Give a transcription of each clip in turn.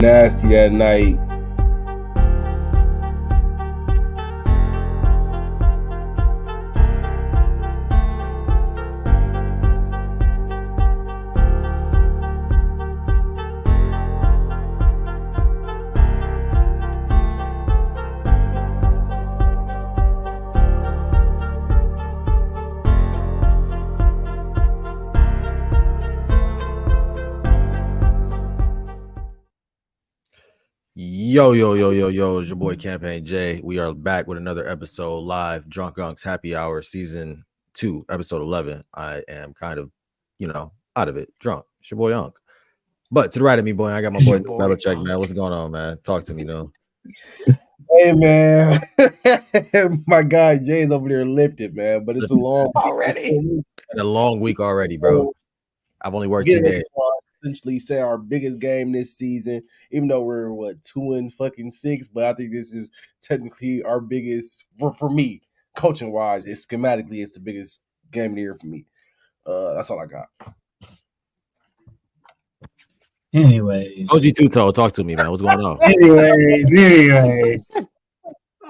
Nasty that night. Yo, it's your boy Campaign J. We are back with another episode live, Drunk Unks Happy Hour Season 2, Episode 11. I am kind of, out of it, drunk. It's your boy Unk. But to the right of me, boy, I got my boy Belichick, man. What's going on, man? Talk to me, though. Hey, man. My guy Jay's over there lifted, man. But it's a long week already, bro. I've only worked 2 days. Essentially say our biggest game this season, even though we're 2-6, but I think this is technically our biggest for me, coaching wise. It's schematically it's the biggest game of the year for me. That's all I got. Anyways, OG Two-Toe, talk to me, man. What's going on? anyways,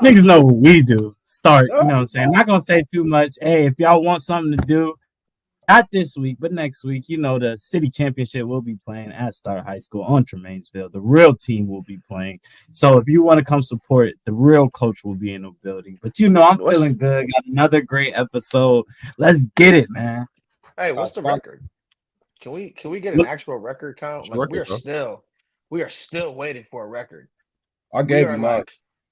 niggas know what we do. Start, you know what I'm saying? I'm not gonna say too much. Hey, if y'all want something to do, not this week, but next week, the city championship will be playing at Star High School on Tremainsville. The real team will be playing. So if you want to come support, the real coach will be in the building. But I'm feeling good. Got another great episode. Let's get it, man. Hey, what's the record? Can we get an actual record count? Like we are still waiting for a record. I gave you mine.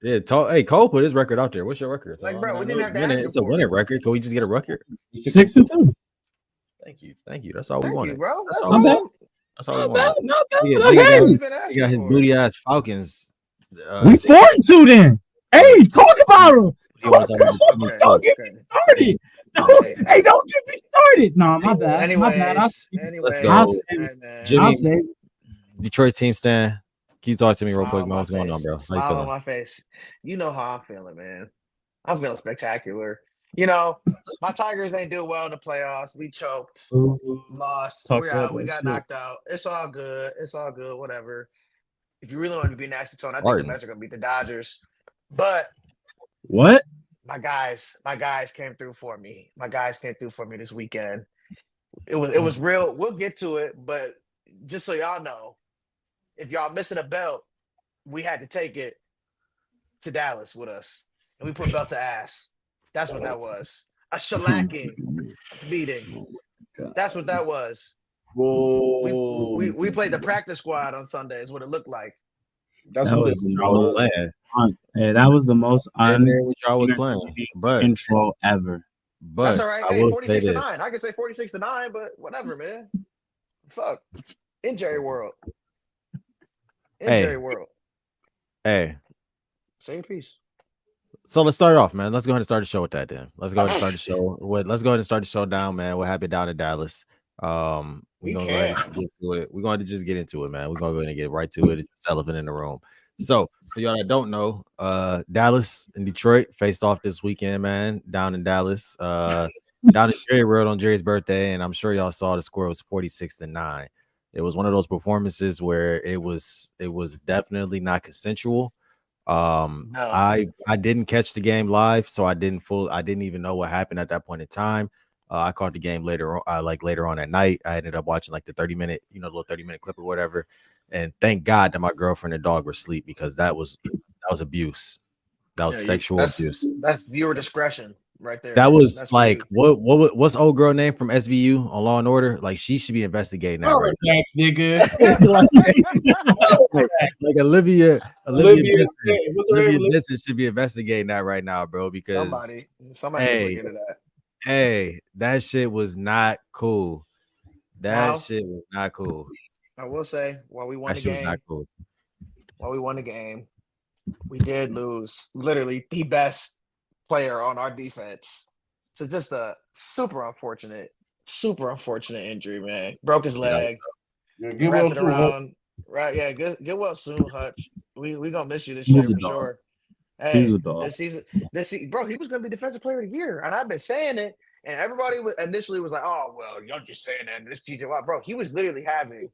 Yeah, hey, Cole put his record out there. What's your record? Like, bro, we didn't have to ask It's a winning record. Can we just get a record? 6-2. Thank you. That's all we wanted. Bro. That's all we wanted. Not bad. He got his booty ass Falcons. We 4-2 then. Hey, talk about him. Don't get me started. Hey, don't get me started. No, my bad. Anyways, let's go. Jimmy, Detroit team stand. Can you talk to me real quick, man? What's going on, bro? Smile on my face. You know how I'm feeling, man. I'm feeling spectacular. My Tigers ain't do well in the playoffs. We choked, lost. We got knocked out. It's all good. Whatever. If you really want to be nasty, Tone, I think the Mets are gonna beat the Dodgers. But what? My guys came through for me. This weekend. It was real. We'll get to it, but just so y'all know, if y'all missing a belt, we had to take it to Dallas with us, and we put belt to ass. That's what that was. A shellacking beating. That's what that was. Whoa. We played the practice squad on Sunday is what it looked like. That's what was playing. Hey, that was the most intro ever. But that's all right. Hey, 46-9. I can say 46-9, but whatever, man. Fuck. In Jerry World. Jerry World. Hey. Say your piece. So let's start off, man. Let's go ahead and start the show with that then. Let's go ahead and start the show. Let's go ahead and start the show down, man. What happened down in Dallas? We're gonna go ahead and get to it. We're going to just get into it, man. We're gonna go ahead and get right to it. It's elephant in the room. So for y'all that don't know, Dallas and Detroit faced off this weekend, man. Down in Dallas, down in Jerry World on Jerry's birthday, and I'm sure y'all saw the score was 46-9. It was one of those performances where it was definitely not consensual. No. I didn't catch the game live, so I didn't even know what happened at that point in time. I caught the game later on at night. I ended up watching like the 30-minute, little 30-minute clip or whatever. And thank God that my girlfriend and dog were asleep, because that was abuse. That was sexual abuse. That's viewer discretion right there. That was what's old girl name from SVU on Law and Order? Like, she should be investigating that right now. Nigga. like Olivia Benson should be investigating that right now, bro, because somebody look into that. Hey, that shit was not cool. Shit was not cool. I will say, while we won the game, we did lose literally the best player on our defense. So just a super unfortunate injury, man. Broke his leg. Wrapped it around. Right, yeah. Get well soon, Hutch. We gonna miss you this year for sure. Hey, this season, bro, he was gonna be defensive player of the year, and I've been saying it. And everybody initially was like, "Oh, well, you're just saying that." This TJ Watt, bro, he was literally having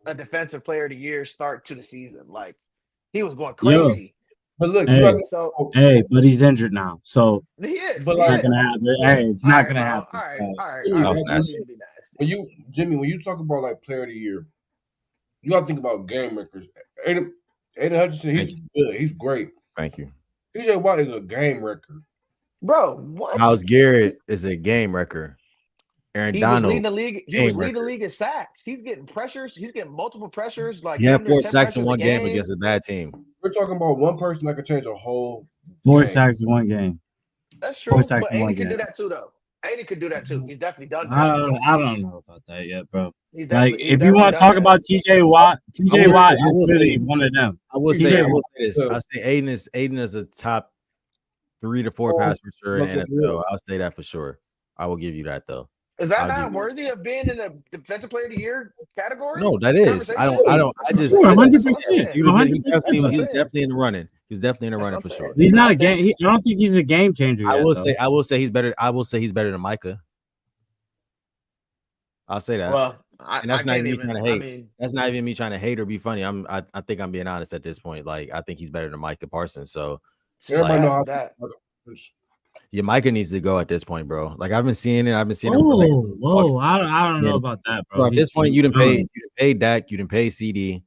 a defensive player of the year start to the season. Like he was going Yo, crazy. But look, hey, So but he's injured now, so he is. but He like, not gonna is. happen. Hey, it's All not right, gonna bro. happen. All right. Jimmy, was You nasty. need to be nasty. when you talk about like player of the year, you gotta think about game records. Aiden Hutchinson, he's good. He's great. Thank you. TJ Watt is a game record. Bro, what? Miles Garrett is a game wrecker. Aaron He was leading Donald, the league. He was game leading the record. league in sacks. He's getting pressures. He's getting multiple pressures. Like He had damn near 4 10 sacks in pressures a one game game. against a bad team. We're talking about one person that could change a whole 4 game. sacks in one game. That's 4 true. sacks But in one Aiden could do game. that too, though. Aiden could do that too. He's definitely done I that. don't know about that yet, bro. He's Like, definitely. if you want to talk about TJ Watt, TJ Watt is really one of them. I will TJ say Watt. this. I say Aiden is a top 3 to 4 pass for sure in NFL. I'll say that for sure. I will give you that though. Is that not worthy of being in the defensive player of the year category? No, that is. I just. Sure, 100%. He was definitely in the running. He was definitely in the running for sure. He's not a game. I don't think he's a game changer. I will say he's better. I will say he's better than Micah. I'll say that. Well, and that's not even me trying to hate. I mean, that's not even me trying to hate or be funny. I think I'm being honest at this point. Like I think he's better than Micah Parsons. So everybody know that. Yeah, Micah needs to go at this point, bro. Like I've been seeing it. I've been seeing it. Whoa! I don't know about that, bro. At this point, you didn't pay Dak, you didn't pay CD.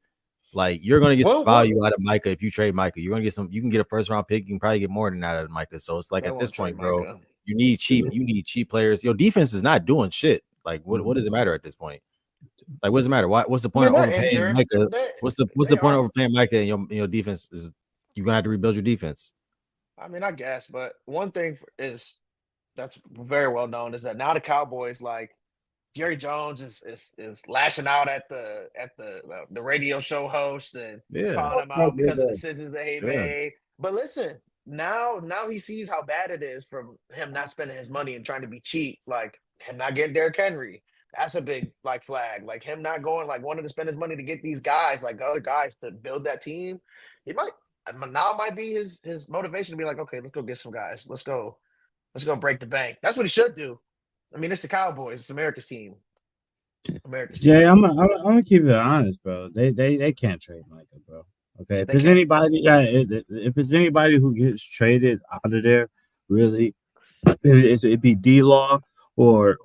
Like you're gonna get some value out of Micah if you trade Micah. You're gonna get some. You can get a first round pick. You can probably get more than that out of Micah. So it's like at this point, bro, you need cheap players. Your defense is not doing shit. Like what does it matter at this point? Like what does it matter? What's the point of overpaying Micah? What's the point of overpaying Micah and your defense is you're gonna have to rebuild your defense. I mean, I guess, but one thing is that's very well known is that now the Cowboys, like Jerry Jones, is lashing out at the radio show host and calling him out because of the decisions that he made. But listen, now he sees how bad it is from him not spending his money and trying to be cheap, like him not getting Derrick Henry. That's a big like flag. Like him not going, like wanting to spend his money to get these guys, like other guys, to build that team. He might. Now might be his motivation to be like, okay, let's go get some guys. Let's go break the bank. That's what he should do. I mean, it's the Cowboys. It's America's team. Jay, I'm gonna keep it honest, bro. They can't trade Micah, bro. Okay, if it's anybody who gets traded out of there, really, it'd be D-Law or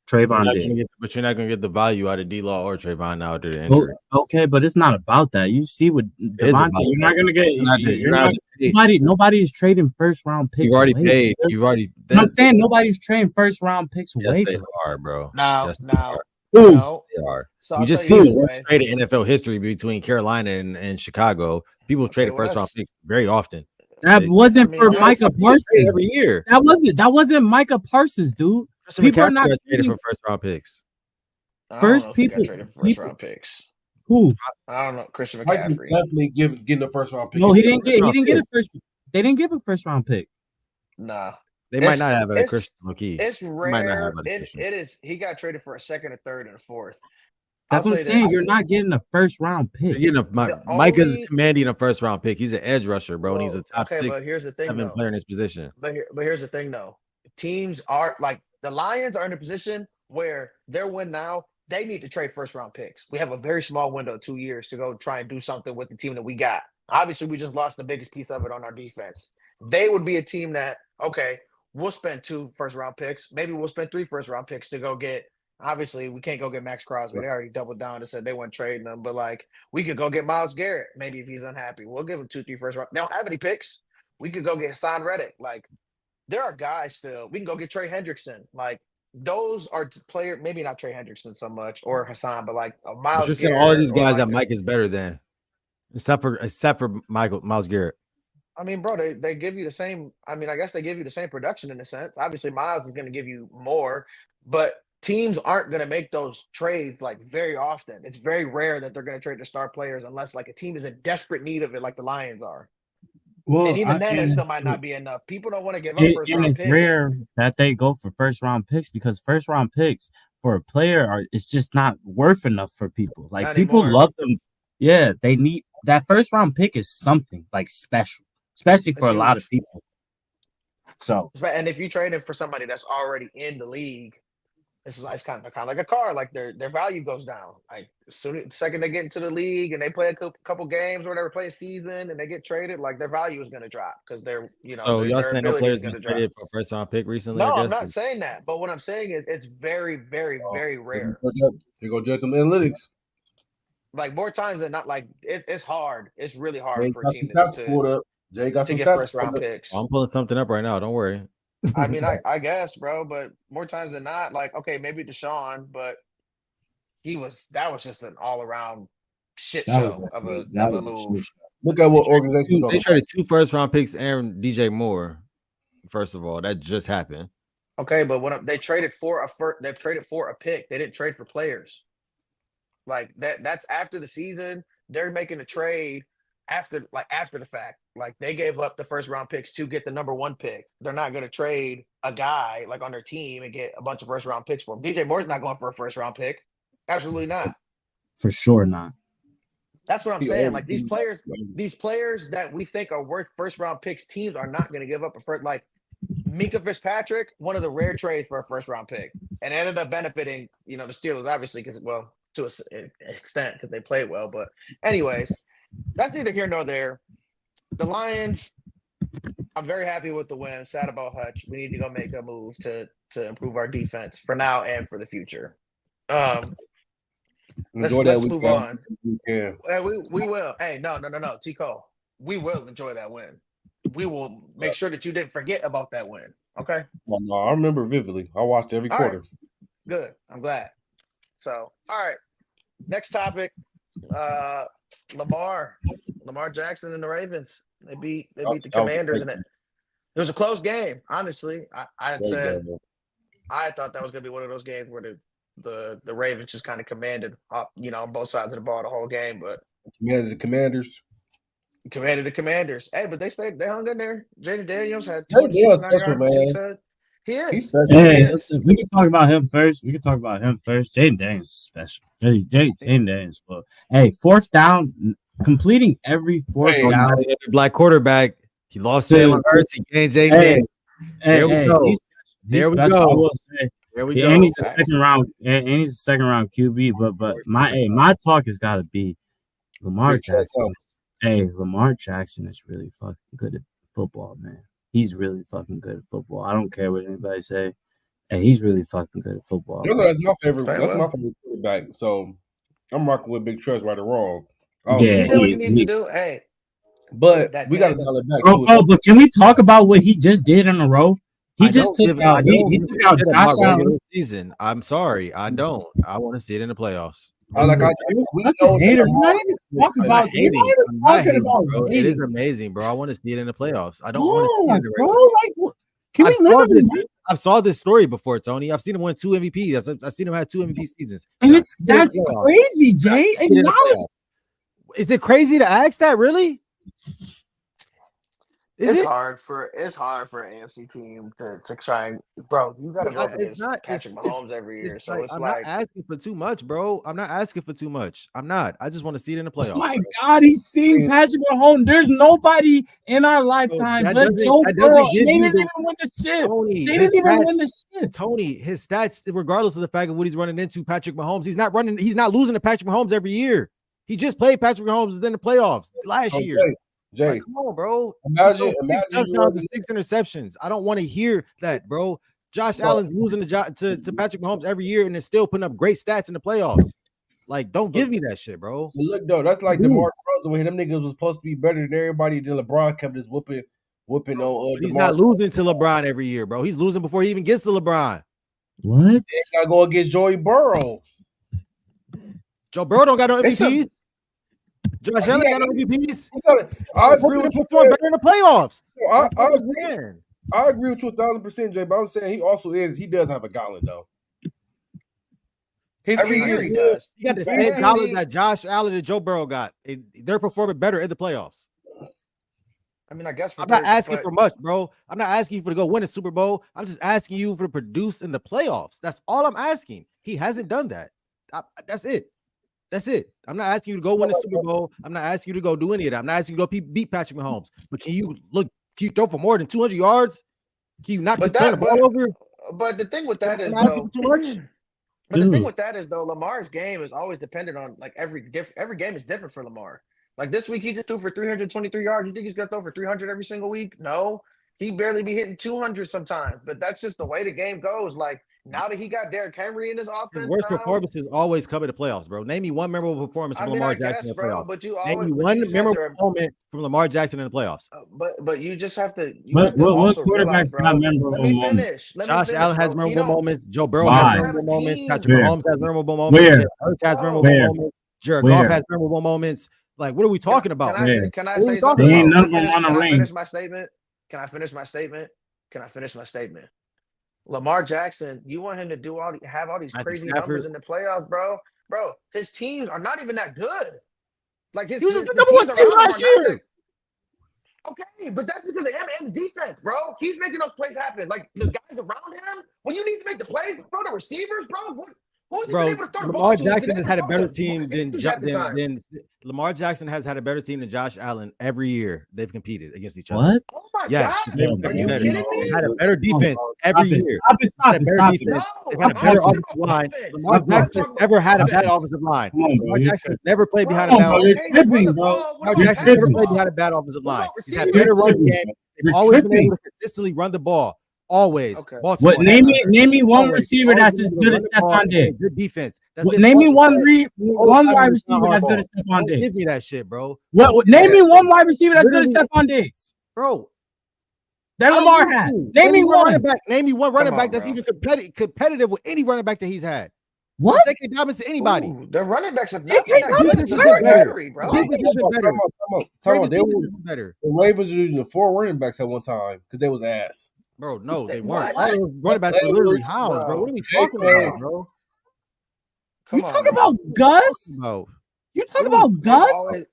Trayvon Diggs. But you're not gonna get the value out of D-Law or Trayvon now due to injury. Okay, but it's not about that. You see what Devontae, you're not gonna get. Nobody's trading first round picks. You've already paid. I'm saying nobody's trading first round picks away. Yes, they are, bro. Now, they are. So you just see traded NFL history between Carolina and Chicago. People traded first round picks very often. That wasn't for Micah Parsons every year. That wasn't Micah Parsons, dude. People are not traded for first round picks. First round picks. Who? I don't know. Christian McCaffrey definitely getting a first round pick. No, he didn't get a first. They didn't give a first round pick. Nah, they might not have a Christian McKee. It's rare. It is. He got traded for a second, a third, and a fourth. That's what I'm saying. You're not getting a first round pick. Micah's commanding a first round pick. He's an edge rusher, bro, and he's a top 6, but here's the thing, 7 player in his position. But here's the thing, though. Teams are like the Lions are in a position where they're win now. They need to trade first round picks. We have a very small window, 2 years, to go try and do something with the team that we got. Obviously, we just lost the biggest piece of it on our defense. They would be a team that, okay, we'll spend 2 first round picks. Maybe we'll spend 3 first round picks to go get. Obviously, we can't go get Max Crosby. They already doubled down and said they weren't trading him. But like, we could go get Myles Garrett. Maybe if he's unhappy, we'll give him 2, 3 first round. They don't have any picks. We could go get Hassan Reddick. Like, there are guys still. We can go get Trey Hendrickson. Like, those are players. Maybe not Trey Hendrickson so much or Hassan, but like a Myles. Just saying all of these guys that Mike is better than, except for Myles Garrett. I mean, bro, they give you the same. I mean, I guess they give you the same production in a sense. Obviously, Myles is going to give you more, but teams aren't going to make those trades like very often. It's very rare that they're going to trade their star players unless like a team is in desperate need of it, like the Lions are. Well, and even then, it still might not be enough. People don't want to give up first round picks. It's rare that they go for first round picks because first round picks for a player it's just not worth enough for people. Like not people anymore. Love them. Yeah, they need that first round pick is something like special, especially for a lot of people. So, and if you trade it for somebody that's already in the league, It's kind of like a car. Like their value goes down. Like the second they get into the league and they play a couple games or whatever, play a season and they get traded, like their value is going to drop because So y'all their saying no ability players is going been to drop. traded for first round pick recently? No, I I'm guess. not saying that. But what I'm saying is it's very, very, very rare. You go check them analytics. Like more times than not. Like it's hard. It's really hard for a got team some stats to pulled up. Jay got some get stats first round pulled up. picks. I'm pulling something up right now. Don't worry. I mean, I guess, bro, but more times than not, like, okay, maybe Deshaun, but that was just an all around shit show of a move. Look at what organization they traded 2 first round picks and DJ Moore. First of all, that just happened. Okay, but they traded for a pick. They didn't trade for players. Like that's after the season. They're making a trade after the fact. Like they gave up the first round picks to get the number 1 pick. They're not going to trade a guy like on their team and get a bunch of first round picks for him. DJ Moore's not going for a first round pick. Absolutely not. For sure not. That's what I'm saying. Like these players that we think are worth first round picks, teams are not going to give up a first. Like Minka Fitzpatrick, one of the rare trades for a first round pick, and ended up benefiting, the Steelers obviously because to an extent because they played well. But anyways, that's neither here nor there. The Lions, I'm very happy with the win. I'm sad about Hutch. We need to go make a move to improve our defense for now and for the future. Let's move on. Yeah, we will. Hey, no, Tico, we will enjoy that win. We will make sure that you didn't forget about that win. Okay. Well, no, I remember vividly. I watched every quarter. Right. Good. I'm glad. So, all right. Next topic. Lamar Jackson and the Ravens. They beat the Commanders in it. It was a close game. Honestly, I thought that was going to be one of those games where the Ravens just kind of commanded up, on both sides of the ball the whole game, but commanded the Commanders. Hey, but they hung in there. Jaden Daniels had 26 yards. He is. He's special. Hey, listen, we can talk about him first. Jaden Daniels is special. Jaden Daniels. But hey, fourth down, completing every fourth down. Black quarterback. He lost Jalen Hurts. He gained Jaden Daniels. There we go. There we go. I will say. There we go. And he's a second round. And he's a second round QB. But my talk has got to be Lamar Jackson. Hey, Lamar Jackson is really fucking good at football, man. He's really fucking good at football. I don't care what anybody say. Hey, he's really fucking good at football. That's my favorite. That's my favorite quarterback. So I'm rocking with Big Trust, right or wrong. Yeah, he did what he needed to do. Hey, but we got to dial it back. But can we talk about what he just did in a row? He just took out. He took out Josh Allen. Season. I'm sorry, I don't. I want to see it in the playoffs. It is amazing, bro. I want to see it in the playoffs. I don't want to see it in the regular. I saw this story before, Tony. I've seen him win 2 MVPs. I've seen him have 2 MVP seasons. That's crazy, Jay. Is it crazy to ask that? Really? It's hard for an AFC team to try and, bro. You got to go against Patrick Mahomes every year, so it's I'm not asking for too much, bro. I'm not asking for too much. I'm not. I just want to see it in the playoffs. Oh my God, he's seeing Patrick Mahomes. There's nobody in our lifetime but Joe Burrow. They didn't even win the shit. They didn't even win the shit. Tony, his stats, regardless of the fact of what he's running into, Patrick Mahomes, he's not losing to Patrick Mahomes every year. He just played Patrick Mahomes in the playoffs last year. Jay, come on, bro. Imagine 6 touchdowns and 6 interceptions. I don't want to hear that, bro. Josh Allen's losing to Patrick Mahomes every year and is still putting up great stats in the playoffs. Like, don't give me that shit, bro. Look, though, that's like DeMar DeRozan when them niggas was supposed to be better than everybody. Then LeBron kept just whooping on. He's not losing to LeBron every year, bro. He's losing before he even gets to LeBron. What? They gotta go against Joey Burrow. Joe Burrow don't got no MVPs. Josh Allen got no MVPs. I agree with you. Perform better in the playoffs. I agree with you 1,000%, Jay. But I'm saying he does have a gauntlet though. Every year he does. He got the same gauntlet that Josh Allen and Joe Burrow got. They're performing better in the playoffs. I mean, I guess I'm not asking for much, bro. I'm not asking you for to go win a Super Bowl. I'm just asking you for to produce in the playoffs. That's all I'm asking. He hasn't done that. That's it. That's it. I'm not asking you to go win a Super Bowl. I'm not asking you to go do any of that. I'm not asking you to go beat Patrick Mahomes. But can you throw for more than 200 yards? Can you not turn the ball over? But the thing with that is, too much. But the thing with that is, though, Lamar's game is always dependent on like every game is different for Lamar. Like this week, he just threw for 323 yards. You think he's gonna throw for 300 every single week? No, he barely be hitting 200 sometimes. But that's just the way the game goes. Like now that he got Derrick Henry in his offense, his worst performances always come in the playoffs, bro. Name me one memorable performance from Lamar Jackson in the playoffs. But you Name me one memorable moment from Lamar Jackson in the playoffs. But you just have to. What quarterbacks got memorable moments? Let me finish. Josh Allen has memorable moments. Joe Burrow has memorable moments. Patrick Mahomes has memorable moments. Hurts has memorable moments. Jared Goff has memorable moments. Like, what are we talking about? Can I say something? Can I finish my statement? Can I finish my statement? Lamar Jackson, you want him to have all these crazy numbers in the playoffs, bro? Bro, his teams are not even that good. Like he was the number one seed last year. Okay, but that's because of him and the defense, bro. He's making those plays happen. Like the guys around him, when you need to make the plays, bro, the receivers, bro. Lamar Jackson has had a better team than Lamar Jackson has had a better team than Josh Allen every year they've competed against each other. What? Oh my yes, God. Are you kidding me? They've had a better defense every year. Stop it. They've had a better offensive line. Lamar Jackson never had a bad offensive line. Lamar Jackson never played behind a bad offensive line. Lamar Jackson never played behind a bad offensive line. He's had a better run game. They've always been able to consistently run the ball. Always. Okay. What, name me one receiver that's as good as Stephon Diggs. Good defense. Name me one wide receiver that's good as Stephon Diggs. Give me that shit, bro. Name me one wide receiver that's good as Stephon Diggs, bro. That Lamar had. Name me one running back. Name me one running back that's even competitive with any running back that he's had. What? J.K. Dobbins to anybody. The running backs have not been better, bro. The Ravens were using 4 running backs at one time because they was ass. Bro, no, they weren't. All those running backs were literally hounds, bro. What are we talking about, bro? You talking about Gus? No. You talking about Gus?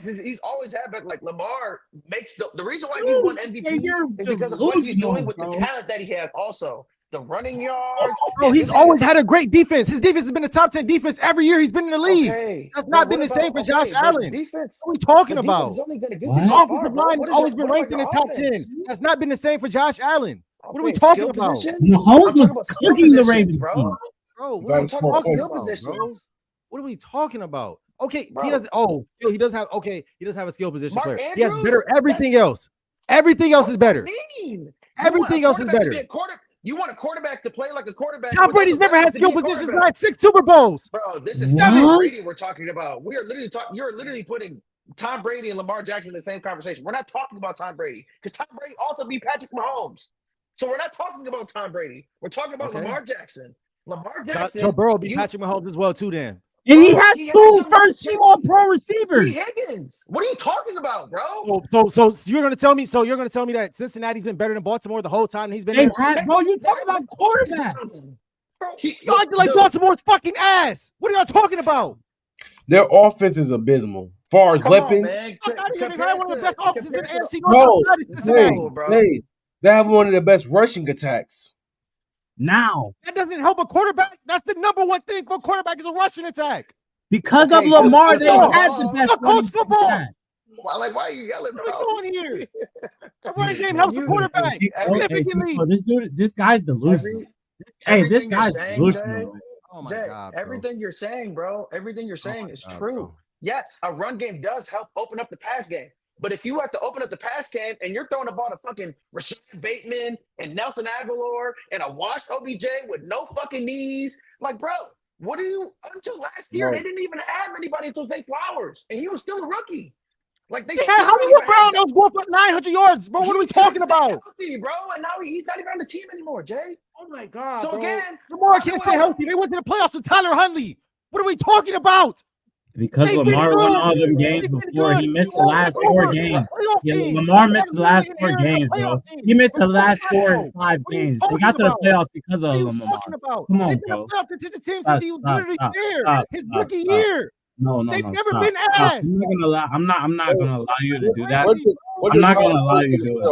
He's always had back. Like Lamar makes the reason why he's won MVP is because of what he's doing with the talent that he has. Also, the running yards. Bro, he's always had a great defense. His defense has been a top 10 defense every year he's been in the league. Okay. That's not been the same for Josh Allen. Defense. What are we talking about? The offensive line has always been ranked in the top 10. That's not been the same for Josh Allen. What are we talking about? Mahomes was cooking the Ravens, bro. Bro, what are we talking about skill positions? What are we talking about? Okay, he doesn't. Oh, he does have. Okay, he does have a skill position player. He has better everything else. Everything else is better. Everything else is better. You want a quarterback to play like a quarterback? Tom Brady's never had skill positions. He had 6 Super Bowls. Bro, this is Tom Brady we're talking about. We are literally talking. You're literally putting Tom Brady and Lamar Jackson in the same conversation. We're not talking about Tom Brady because Tom Brady also beat Patrick Mahomes. So we're not talking about Tom Brady. We're talking about Lamar Jackson. Lamar Jackson. Joe Burrow beat Patrick Mahomes as well too. Then. And he has 2 first-team All-Pro receivers. T. Higgins. What are you talking about, bro? So you're gonna tell me? So you're gonna tell me that Cincinnati's been better than Baltimore the whole time he's been there? Bro, you talking about quarterback? Y'all acting like Baltimore's fucking ass. What are y'all talking about? Their offense is abysmal. As far as weapons, they have one of the best offenses in the AFC North. They have one of the best rushing attacks. Now that doesn't help a quarterback. That's the number one thing for a quarterback is a rushing attack. Because of Lamar, they had the best coach football. Why are you yelling? What are we doing here? The running game helps a quarterback. This guy's delusional. This guy's delusional. Oh my God, bro. Everything you're saying, bro. Everything you're saying is true. Bro. Yes, a run game does help open up the pass game. But if you have to open up the pass game and you're throwing the ball to fucking Rashad Bateman and Nelson Aguilar and a washed OBJ with no fucking knees, like, bro, what do you? Until last year, they didn't even have anybody until Zay Flowers, and he was still a rookie. Like they how many Brown was going for 900 yards, bro? What are we talking about, healthy, bro? And now he's not even on the team anymore, Jay. Oh my God! So bro. Again, Lamar can't stay healthy. They wasn't in the playoffs with Tyler Huntley. What are we talking about? Because Lamar won all them games before, he missed the last 4 games. Lamar missed the last 4 games, bro. He missed the last 4 and 5 games. They got to the playoffs because of Lamar. Come on, bro. He was literally there. His rookie year. No. They've never been asked. I'm not gonna allow you to do that. I'm not gonna allow you to do it.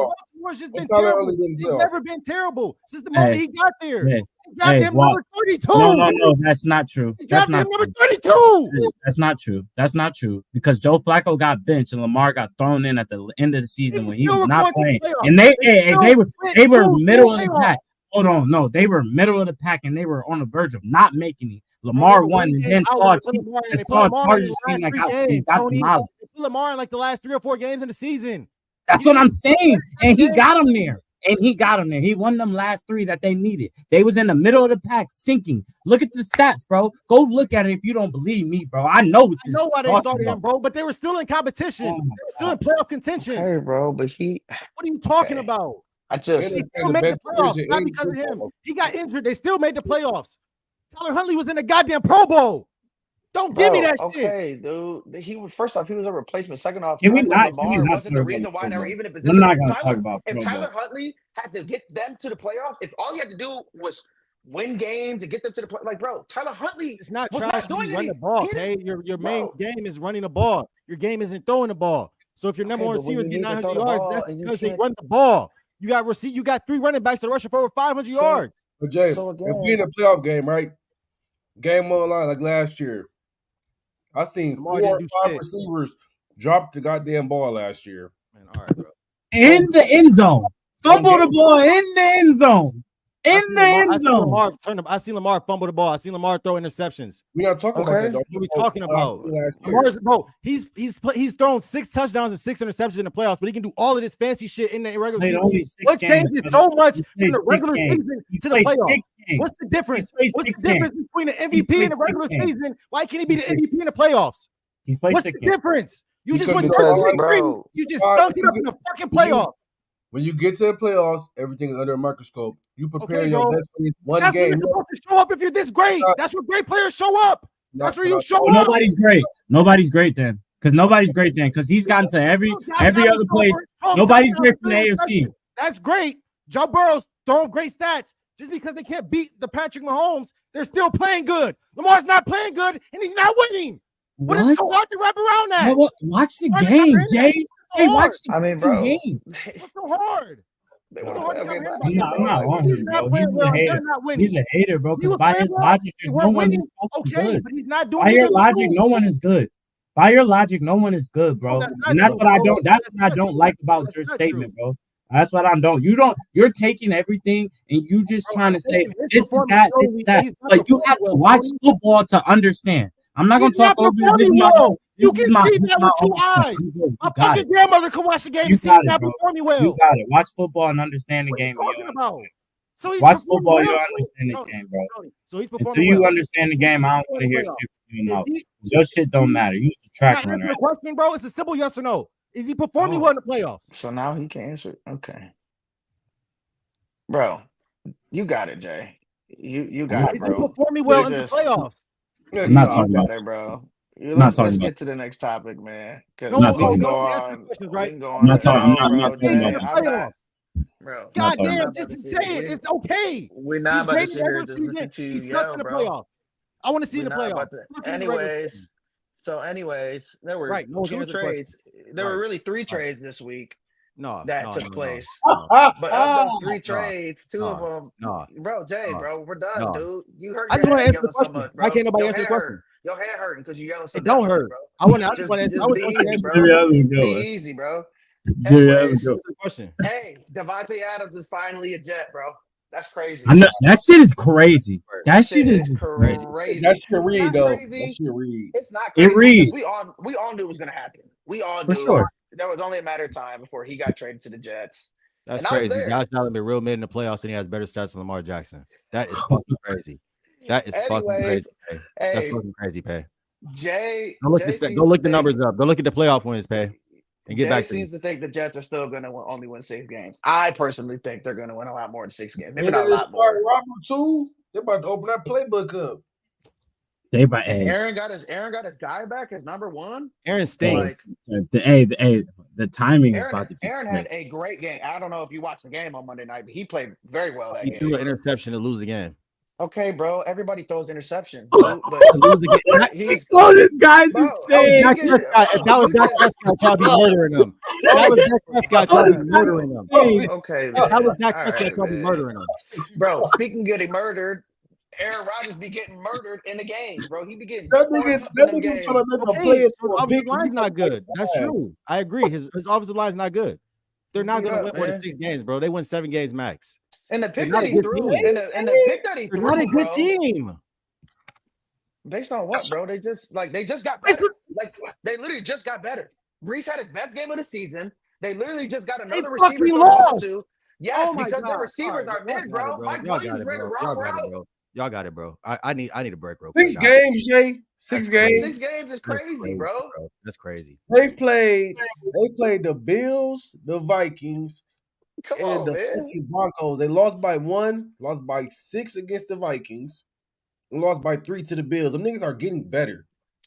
Baltimore's just been terrible. They've never been terrible since the moment he got there. Got him number 32. No, that's not true. That's not number 32. That's not true. That's not true. Because Joe Flacco got benched and Lamar got thrown in at the end of the season when he was not playing. And they were middle of the pack. Hold on, no, they were middle of the pack and they were on the verge of not making it. Lamar won and then saw Chargers team that got demolished. They put Lamar in like the last 3 or 4 games in the season. That's what I'm saying. And he got him there. He won them last 3 that they needed. They was in the middle of the pack sinking. Look at the stats, bro. Go look at it if you don't believe me, bro. I know why they started him, bro, but they were still in competition. They were still in playoff contention. Hey, bro, but what are you talking about? They still made the playoffs, not because of him. He got injured. They still made the playoffs. Tyler Huntley was in the goddamn Pro Bowl. Don't give me that shit. Okay, dude. First off, he was a replacement. Second off, Lamar wasn't the reason why they were even in position. I'm not gonna talk about if Tyler Huntley had to get them to the playoffs, if all he had to do was win games and get them to the play, like, bro, Tyler Huntley it's not trash when you run the ball. Hey, your main game is running the ball. Your game isn't throwing the ball. So if your number one receivers get 900 yards, that's because they run the ball. You got 3 running backs that are rushing for over 500 yards. But Jay, if we in a playoff game, right? Game on line like last year. I seen 4 or 5 receivers drop the goddamn ball last year. Man, all right, bro. In the end zone. Fumble the ball in the end zone. I see Lamar fumble the ball. I see Lamar throw interceptions. We're not talking about that. What are we talking about? Bro, he's thrown 6 touchdowns and 6 interceptions in the playoffs, but he can do all of this fancy shit in the regular season. What changes so much from the regular season to the playoffs? What's the difference? What's the difference between the MVP and the regular season? Why can't he be the MVP in the playoffs? What's the difference? You just went 3. You just stunk it up in the fucking playoffs. When you get to the playoffs, everything is under a microscope. You prepare your best for one That's game. That's when you're supposed to show up if you're this great. That's where great players show up. That's where you show up. Nobody's great. Nobody's great then. Because he's gotten to every other place. Nobody's great from the AFC. That's great. Joe Burrow's throwing great stats. Just because they can't beat the Patrick Mahomes, they're still playing good. Lamar's not playing good, and he's not winning. What is so hard to wrap around that? Watch the game, Jay. Hey, watch the game. What's so hard? I'm not on him, bro. He's a hater, bro. Because by his logic, no one is good. But he's not doing by your logic, no one is good. By your logic, no one is good, bro. And that's what I don't. That's what I don't like about your statement, bro. That's what I don't. You're taking everything and you just trying to say this is that, this is that. But you have to watch football to understand. I'm not gonna talk over you. You can see that with 2 eyes. My fucking grandmother can watch the game and see that performing well. You got it. Watch football and understand the game. So watch football, you understand the game, bro. So he's performing. Until you understand the game, I don't want to hear shit from you. No. Your shit don't matter. You a track runner. The question, bro, it's a simple yes or no. Is he performing well in the playoffs? So now he can answer. Okay, bro, you got it, Jay. You got it, bro. Is he performing well in the playoffs? I'm not talking about it, bro. Let's get to the next topic, man. I'm not talking about it. Bro, God damn, just say it. It's okay. We're not about to sit here just listen to you. He sucks in the playoffs. I want to see in the playoffs. Anyways, there were 2 trades. There were really 3 trades this week. That took place. But of those 3 trades, 2 of them, bro, Jay, bro, we're done, dude. You hurt. I just want to answer the question. Why can't nobody answer the question? Your head hurting because you yelling so much. It don't hurt, bro. I want to answer. Be easy, bro. Question. Hey, Devontae Adams is finally a Jet, bro. That's crazy. I know that shit is crazy. That shit is crazy. That's your read, though. That's your read. It's not crazy. It reads. We all knew it was gonna happen. We all knew. For sure. There was only a matter of time before he got traded to the Jets. That's crazy. Josh Allen been real mid in the playoffs and he has better stats than Lamar Jackson. That is fucking crazy. That is fucking crazy. That's fucking crazy, Pay. Jay, go look the numbers up. Go look at the playoff wins, Pay. And get back to seems to think the Jets are still going to only win 6 games. I personally think they're going to win a lot more than 6 games. Maybe not a lot more. Robert too. They're about to open that playbook up. Aaron got his guy back as number 1. Aaron stinks. The timing is about to be Aaron had a great game. I don't know if you watched the game on Monday night, but he played very well that game. He threw an interception to lose the game. Okay, bro. Everybody throws interception. But this guy's insane. If that was Dak Prescott, y'all be murdering him. That was Dak Prescott, y'all be murdering him. Okay, man. That was Dak Prescott, y'all be murdering him. Bro, speaking of getting murdered, Aaron Rodgers be getting murdered in the games, bro. He be getting that nigga trying to make a play. His offensive line's not good. That's true. I agree. His offensive line's not good. They're not going to win more than 6 games, bro. They win 7 games max. Yes, and the pick not that a he good threw, team. and the pick that he They're threw, not a good bro. team. Based on what, bro? They just got better. Like they literally just got better. Brees had his best game of the season. They literally just got They another receiver to fucking throw the ball lost. to. Oh Yes, my because their god! All receivers right, are big, bro. Mike Y'all got Williams it, ran a bro. route. Y'all got it, bro. I need a break real 6 quick. games, Jay. That's 6 crazy. games. 6 games is That's crazy, bro. That's crazy. They played the Bills, the Vikings, Come and on, the man. fucking Broncos. They lost by 1, lost by 6 against the Vikings, and lost by 3 to the Bills. Them niggas are getting better.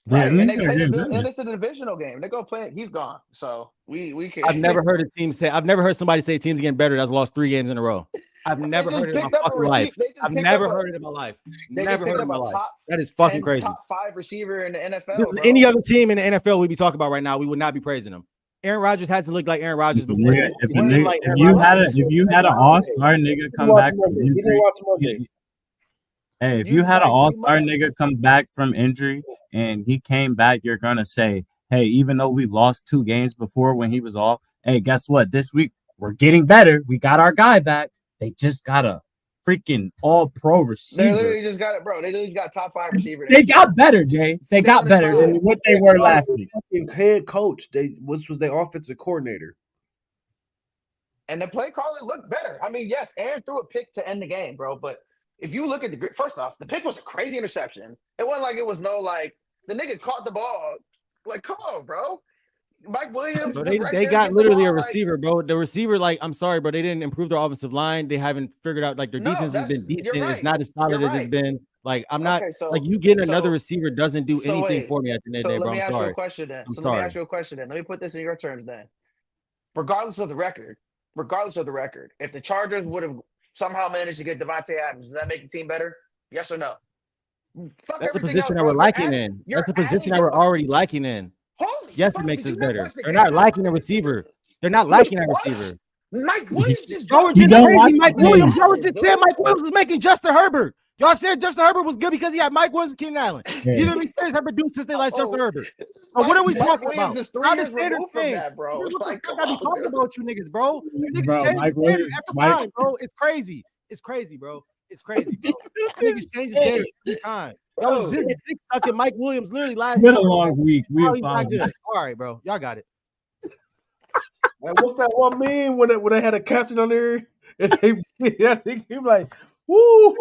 Yeah, Right, and they these are play the getting Bill, better. and it's a divisional game. They go play. He's gone, so we can. I've never heard somebody say teams getting better that's lost 3 games in a row. I've never heard it in my fucking life. I've never heard it in my life. Never heard it in my life. That is fucking crazy. Top 5 receiver in the NFL. If any other team in the NFL we'd be talking about right now, we would not be praising them. Aaron Rodgers hasn't looked like Aaron Rodgers before. If you had an all-star nigga come back from injury, hey, if you had an all-star nigga come back from injury and he came back, you're gonna say, hey, even though we lost 2 games before when he was off, hey, guess what? This week we're getting better. We got our guy back. They just got a freaking all-pro receiver. They literally just got it, bro. They literally got top 5 receiver. They got better, Jay. They got better than what they were last week. Head coach, which was their offensive coordinator. And the play caller looked better. I mean, yes, Aaron threw a pick to end the game, bro. But if you look at first off, the pick was a crazy interception. It wasn't like it was the nigga caught the ball. Like, come on, bro. Mike Williams. So they got literally a receiver, bro. The receiver, I'm sorry, bro. They didn't improve their offensive line. They haven't figured out their defense has been decent. Right. It's not as solid as it's been. I'm not you getting another receiver doesn't do anything for me at the end of the day, bro. Let me I'm ask sorry. you a question then. Let me ask you a question then. Let me put this in your terms then. Regardless of the record, if the Chargers would have somehow managed to get Devontae Adams, does that make the team better? Yes or no? That's a position that we're lacking in. That's a position that we're already lacking in. Yes, it makes us better. They're not lacking a receiver. They're not lacking a receiver. Mike Williams just y'all were just crazy. Mike Williams. Y'all were just saying Mike Williams was making Justin Herbert. Y'all said Justin Herbert was good because he had Mike Williams and Keenan Allen. Neither of these players have produced since they lost Justin Herbert. So what are we talking about? How the standard thing, that, bro. What the fuck I be talking about you niggas, bro? You niggas change the standard every time, bro. It's crazy. It's crazy, bro. It's crazy, bro. Niggas change the standard every time. That was just dick sucking Mike Williams literally last year. It's been a long week. All right, bro. Y'all got it. And what's that one meme when they had a captain on there? And I think he was like, woo.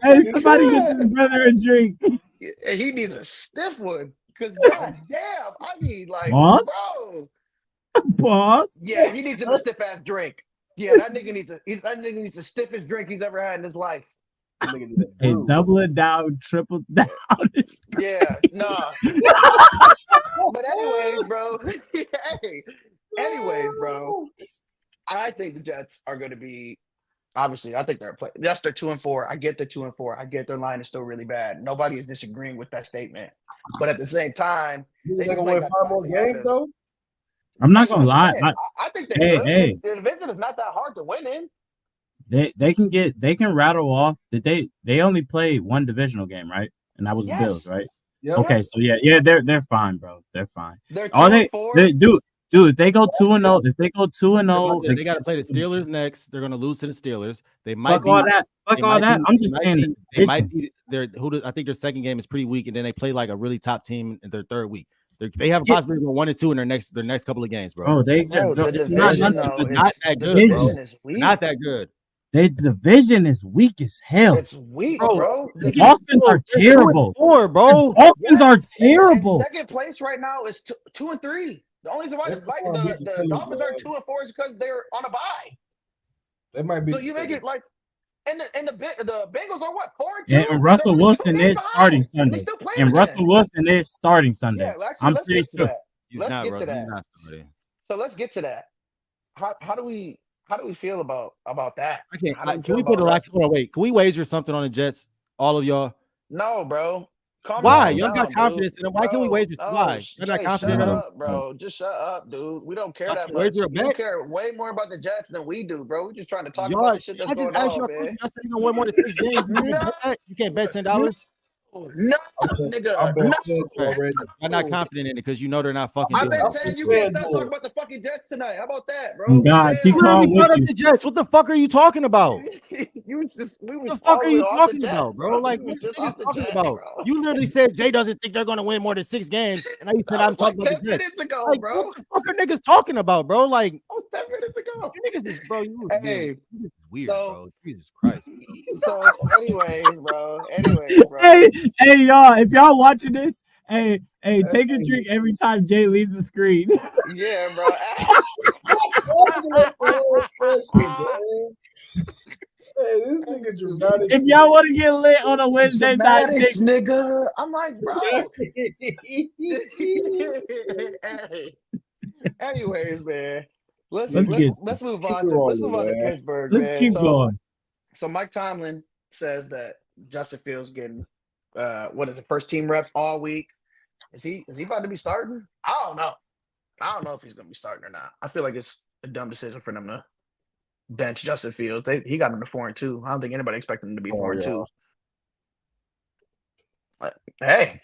Hey, somebody get this brother a drink. He needs a stiff one. Because, goddamn, I mean, Boss? bro. Boss? Yeah, he needs a stiff-ass drink. Yeah, that nigga needs the stiffest drink he's ever had in his life. Hey, double it down, triple down. Yeah, nah. But anyways, bro. Anyways, bro. I think the Jets are going to be. Obviously, I think they're a play. Yes, they're 2-4. I get they're 2-4. I get their line is still really bad. Nobody is disagreeing with that statement. But at the same time, they're going to win 5 more games, though. I'm not gonna lie. I think the division is not that hard to win in. They can rattle off that they only play one divisional game, right? And that was the Bills, right? Yep. Okay, so yeah, they're fine, bro. They're fine. They're 2-4. Dude, if they go 2-0, they got to play the Steelers next. They're gonna lose to the Steelers. They might fuck all that. I'm just saying they might be I think their second game is pretty weak, and then they play like a really top team in their third week. They have a possibility of 1-2 in their next couple of games, bro. Oh, it's not that good, bro. Not that good. The division is weak as hell. It's weak, bro. The Dolphins are terrible. 2-4, bro. Dolphins are terrible. And second place right now is 2-3. The only reason why the Dolphins are 2-4 is because they're on a bye. They might be. So you make it like, and the Bengals are what 4-2. And Russell Wilson is starting Sunday. Yeah, I'm pretty sure. Let's get to that. So let's get to that. How do we feel about that? Can we put a last one? Wait, can we wager something on the Jets? All of y'all? No, bro. Why? Y'all got confidence in them. Why can't we wager? Why? You're not confident in them, bro. Just shut up, dude. We don't care that much. You care way more about the Jets than we do, bro. We're just trying to talk about the shit that's going on, man. I said you don't win more than 6 games. You can't bet $10. nigga, no. already. I'm not confident in it because you know they're not fucking. I've been saying you can't stop talking about the fucking Jets tonight. How about that, bro? God, you literally brought up the Jets. What the fuck are you talking about? We What was the fuck are you off the talking Jets, about, bro? Like, We what was just are you off the talking Jets, about? bro. You literally said Jay doesn't think they're going to win more than 6 games, and now you said That I'm was like talking 10 about the Jets. minutes ago, Like, bro. what the fuck are niggas talking about, bro? Like, That was 10 minutes ago. you niggas is, bro. You Hey, you is weird, so- bro. Jesus Christ. So, anyways, bro. Hey, y'all, if y'all watching this, hey, take a drink every time Jay leaves the screen. Yeah, bro. Hey, this nigga dramatic. If y'all want to get lit on a Wednesday night, Dramatics, nigga. I'm like, bro. Hey. Anyways, man. Let's move on to Pittsburgh, let's man. keep going. So Mike Tomlin says that Justin Fields getting first team reps all week. Is he about to be starting? I don't know if he's gonna be starting or not. I feel like it's a dumb decision for them to bench Justin Fields. He got him to 4-2. I don't think anybody expected him to be 4-2. Hey,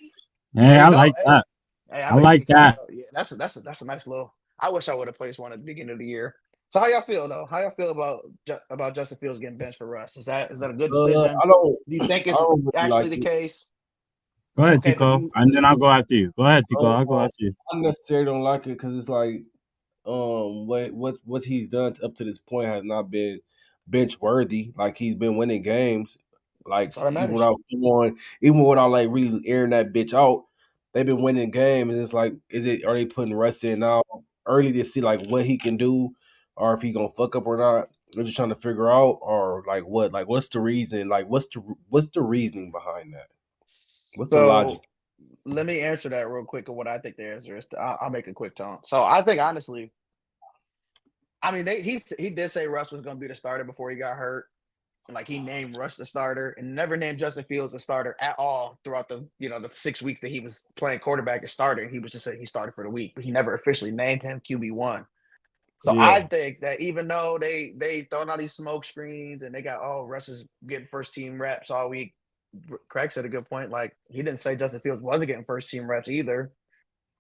I like that. Hey, I like that. Yeah, that's a nice little. I wish I would have placed one at the beginning of the year. So how y'all feel though? How y'all feel about Justin Fields getting benched for Russ? Is that a good decision? Do you think it's actually the case? Go ahead, Tico, and then I'll go after you. Go ahead, Tico. I'll go after you. I necessarily don't like it because it's like what he's done up to this point has not been bench worthy. Like he's been winning games. Like even without like really airing that bitch out, they've been winning games. It's like, are they putting Russ in now early to see like what he can do, or if he gonna fuck up or not? They're just trying to figure out, or like what, like what's the reason? Like what's the reasoning behind that? What's the logic? Let me answer that real quick of what I think the answer is. I'll make a quick tone. So I think honestly, I mean, he did say Russ was going to be the starter before he got hurt. Like he named Russ the starter and never named Justin Fields the starter at all throughout the 6 weeks that he was playing quarterback and starting. He was just saying he started for the week, but he never officially named him QB1. So I think that even though they throwing out these smoke screens and they got Russ is getting first team reps all week. Craig said a good point. Like he didn't say Justin Fields wasn't getting first team reps either.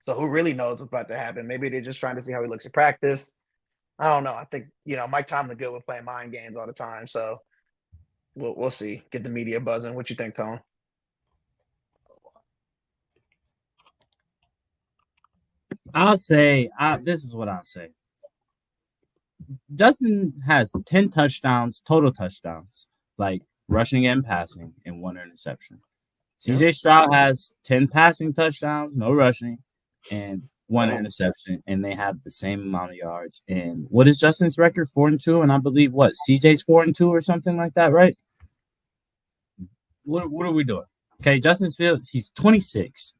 So who really knows what's about to happen? Maybe they're just trying to see how he looks at practice. I don't know. I think Mike Tomlin good with playing mind games all the time. So we'll see. Get the media buzzing. What you think, Tone? I'll say this is what I'll say. Justin has 10 touchdowns, total touchdowns, like rushing and passing, and 1 interception. CJ Stroud has 10 passing touchdowns, no rushing, and 1 interception, and they have the same amount of yards. And what is Justin's record? 4-2, and I believe CJ's 4-2 or something like that, right? What are we doing? Okay, Justin Fields, he's 26.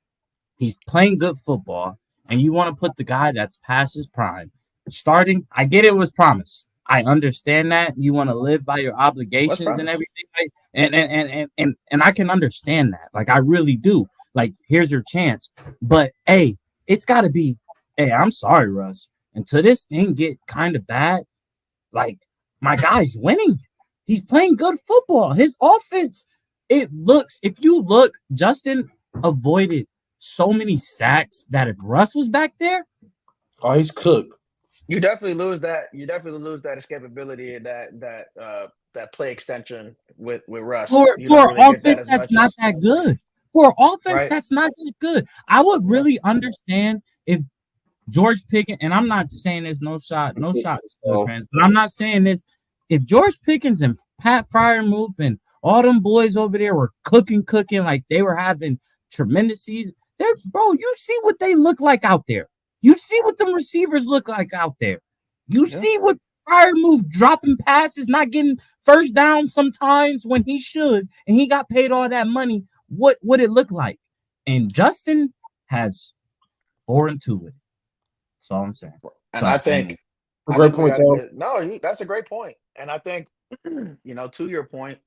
He's playing good football, and you want to put the guy that's past his prime starting. I get it was promised. I understand that you want to live by your obligations and everything, right? And I can understand that. Like I really do. Like here's your chance, but hey, it's got to be. Hey, I'm sorry, Russ. Until this thing get kind of bad, like my guy's winning. He's playing good football. His offense. If you look, Justin avoided so many sacks that if Russ was back there, he's cooked. You definitely lose that. You definitely lose that escapability and that play extension with Russ. For offense that's not that good. For offense that's not that good. I would really understand if George Pickens, and I'm not saying this, no shot, fans, but I'm not saying this. If George Pickens and Pat Freiermuth and all them boys over there were cooking like they were having tremendous season, bro, you see what they look like out there. You see what them receivers look like out there. You see what Freiermuth dropping passes, not getting first down sometimes when he should, and he got paid all that money. What it look like? And Justin has 4-2 with it. That's all I'm saying. And I think great point. That's a great point. And I think to your point,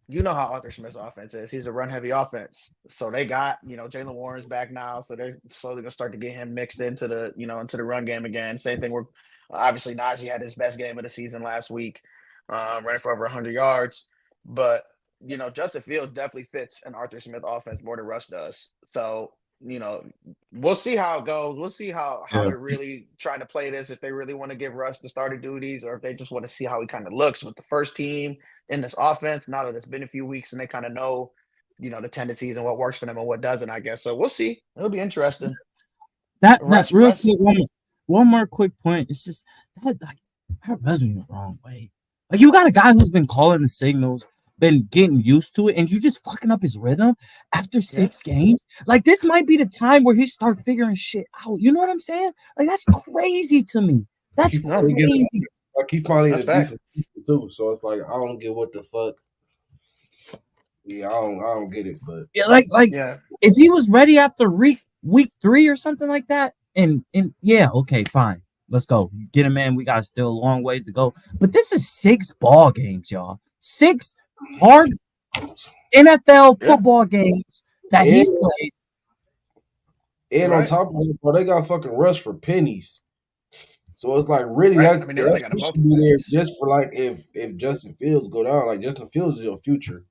how Arthur Smith's offense is. He's a run-heavy offense. So they got, Jaylen Warren's back now, so they're slowly going to start to get him mixed into the, into the run game again. Same thing where obviously Najee had his best game of the season last week, running for over 100 yards. But Justin Fields definitely fits an Arthur Smith offense more than Russ does. So, we'll see how it goes. We'll see how they're really trying to play this, if they really want to give Russ the starter duties or if they just want to see how he kind of looks with the first team in this offense now that it's been a few weeks and they kind of know, the tendencies and what works for them and what doesn't, I guess. So we'll see. It'll be interesting. That real quick, one more quick point. It's just that resonates the wrong way. Like, you got a guy who's been calling the signals, been getting used to it, and you just fucking up his rhythm after 6 games. Like, this might be the time where he start figuring shit out. You know what I'm saying? Like, that's crazy to me. That's crazy. Like, he's finally in a decent too. So it's like, I don't get what the fuck. Yeah, I don't get it, but if he was ready after week 3 or something like that, and yeah, okay, fine. Let's go. Get him in. We got still a long ways to go. But this is 6 ball games, y'all. 6 hard NFL football games that he's played. And on top of it, bro, they got fucking Russ for pennies. So it's like really, I mean, they really got should be there just for like if Justin Fields go down, like Justin Fields is your future.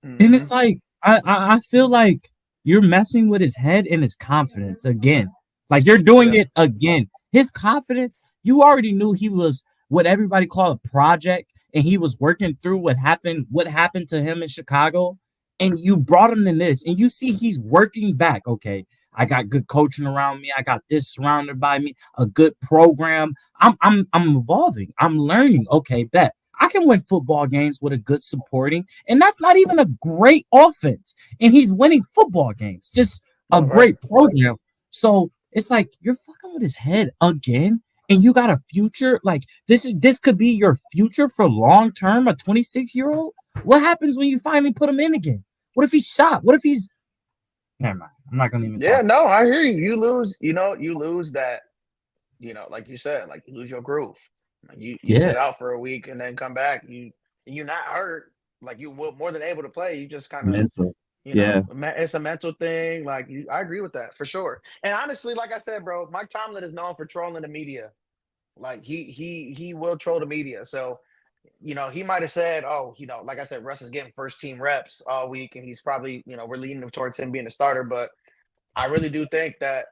And it's like I feel like you're messing with his head and his confidence again. Like, you're doing it again. His confidence, you already knew he was what everybody call a project, and he was working through what happened to him in Chicago, and you brought him in this, and you see he's working back. Okay, I got good coaching around me. I got this surrounded by me, a good program. I'm evolving. I'm learning. Okay, bet. I can win football games with a good supporting, and that's not even a great offense. And he's winning football games, just a great program. So it's like you're fucking with his head again, and you got a future. Like, this could be your future for long term. A 26-year-old. What happens when you finally put him in again? What if he's shot? What if he's? Never mind. I'm not gonna even. Yeah, no, I hear you. You lose. You lose that. Like you said, like you lose your groove. You sit out for a week and then come back. You're not hurt. Like, you will more than able to play. You just kind of mental. It's a mental thing. Like, I agree with that for sure. And honestly, like I said, bro, Mike Tomlin is known for trolling the media. Like, he will troll the media. So, he might have said, oh, like I said, Russ is getting first team reps all week, and he's probably, we're leaning towards him being a starter. But I really do think that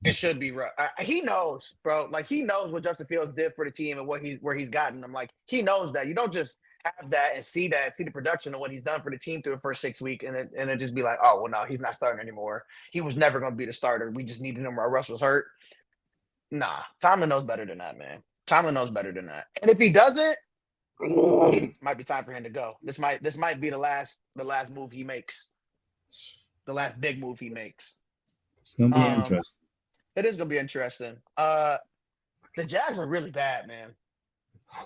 it should be Russ. He knows, bro. Like, he knows what Justin Fields did for the team and where he's gotten them. Like, he knows that. You don't just have that and see the production of what he's done for the team through the first 6 weeks, and it just be like, oh, well, no, he's not starting anymore. He was never going to be the starter. We just needed him while Russ was hurt. Nah, Tomlin knows better than that, man. Tomlin knows better than that. And if he doesn't, it might be time for him to go. This might be the last move he makes. The last big move he makes. It's gonna be interesting. It is gonna be interesting. The Jags are really bad, man.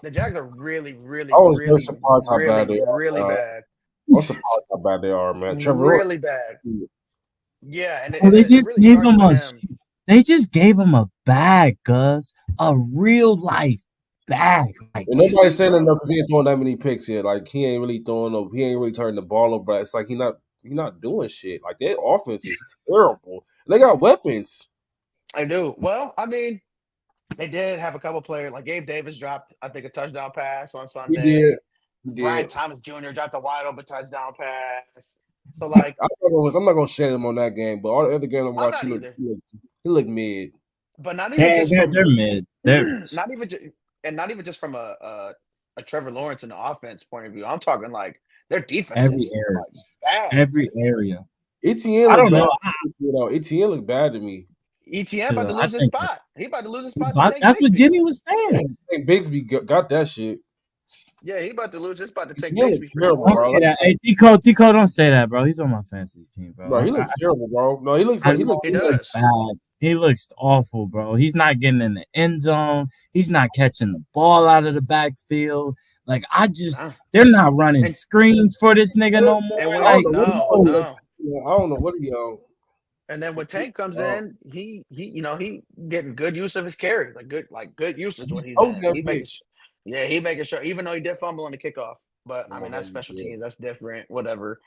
The Jags are really, really, really, surprised how bad they are. Really bad. I'm surprised how bad they are, man. Really bad. Yeah, and they just gave him they just gave him a bag, Gus. A real life bag. Like, and nobody's saying enough because he ain't throwing that many picks yet. Like, he ain't really turning the ball over. But it's like he's not doing shit. Like, their offense is terrible. They got weapons. I do. Well, I mean, they did have a couple players. Like, Gabe Davis dropped, I think, a touchdown pass on Sunday. He did. Brian Thomas Jr. dropped a wide open touchdown pass. So, like, I'm not gonna share him on that game, but all the other games I'm watching, he looked mid. But not even they're mid. They're not even just from a Trevor Lawrence in the offense point of view. I'm talking like their defense is like bad. Every area. ETN, I don't know. ETN looked bad to me. ETN about to lose his spot. He about to lose his spot. That's what Jimmy was saying. I think Bigsby got that shit. Yeah, he about to lose his spot to take Bigsby. Don't say that. Hey, Tico, don't say that, bro. He's on my fantasy team, bro. Bro, he looks terrible, bro. No, he looks bad. He looks awful, bro. He's not getting in the end zone. He's not catching the ball out of the backfield. Like, they're not running screens for this nigga no more. I don't know what he on. And then when Tank comes in, he getting good use of his carry, good usage when he's in. He making sure, even though he did fumble on the kickoff. But I mean, that's special teams, that's different, whatever.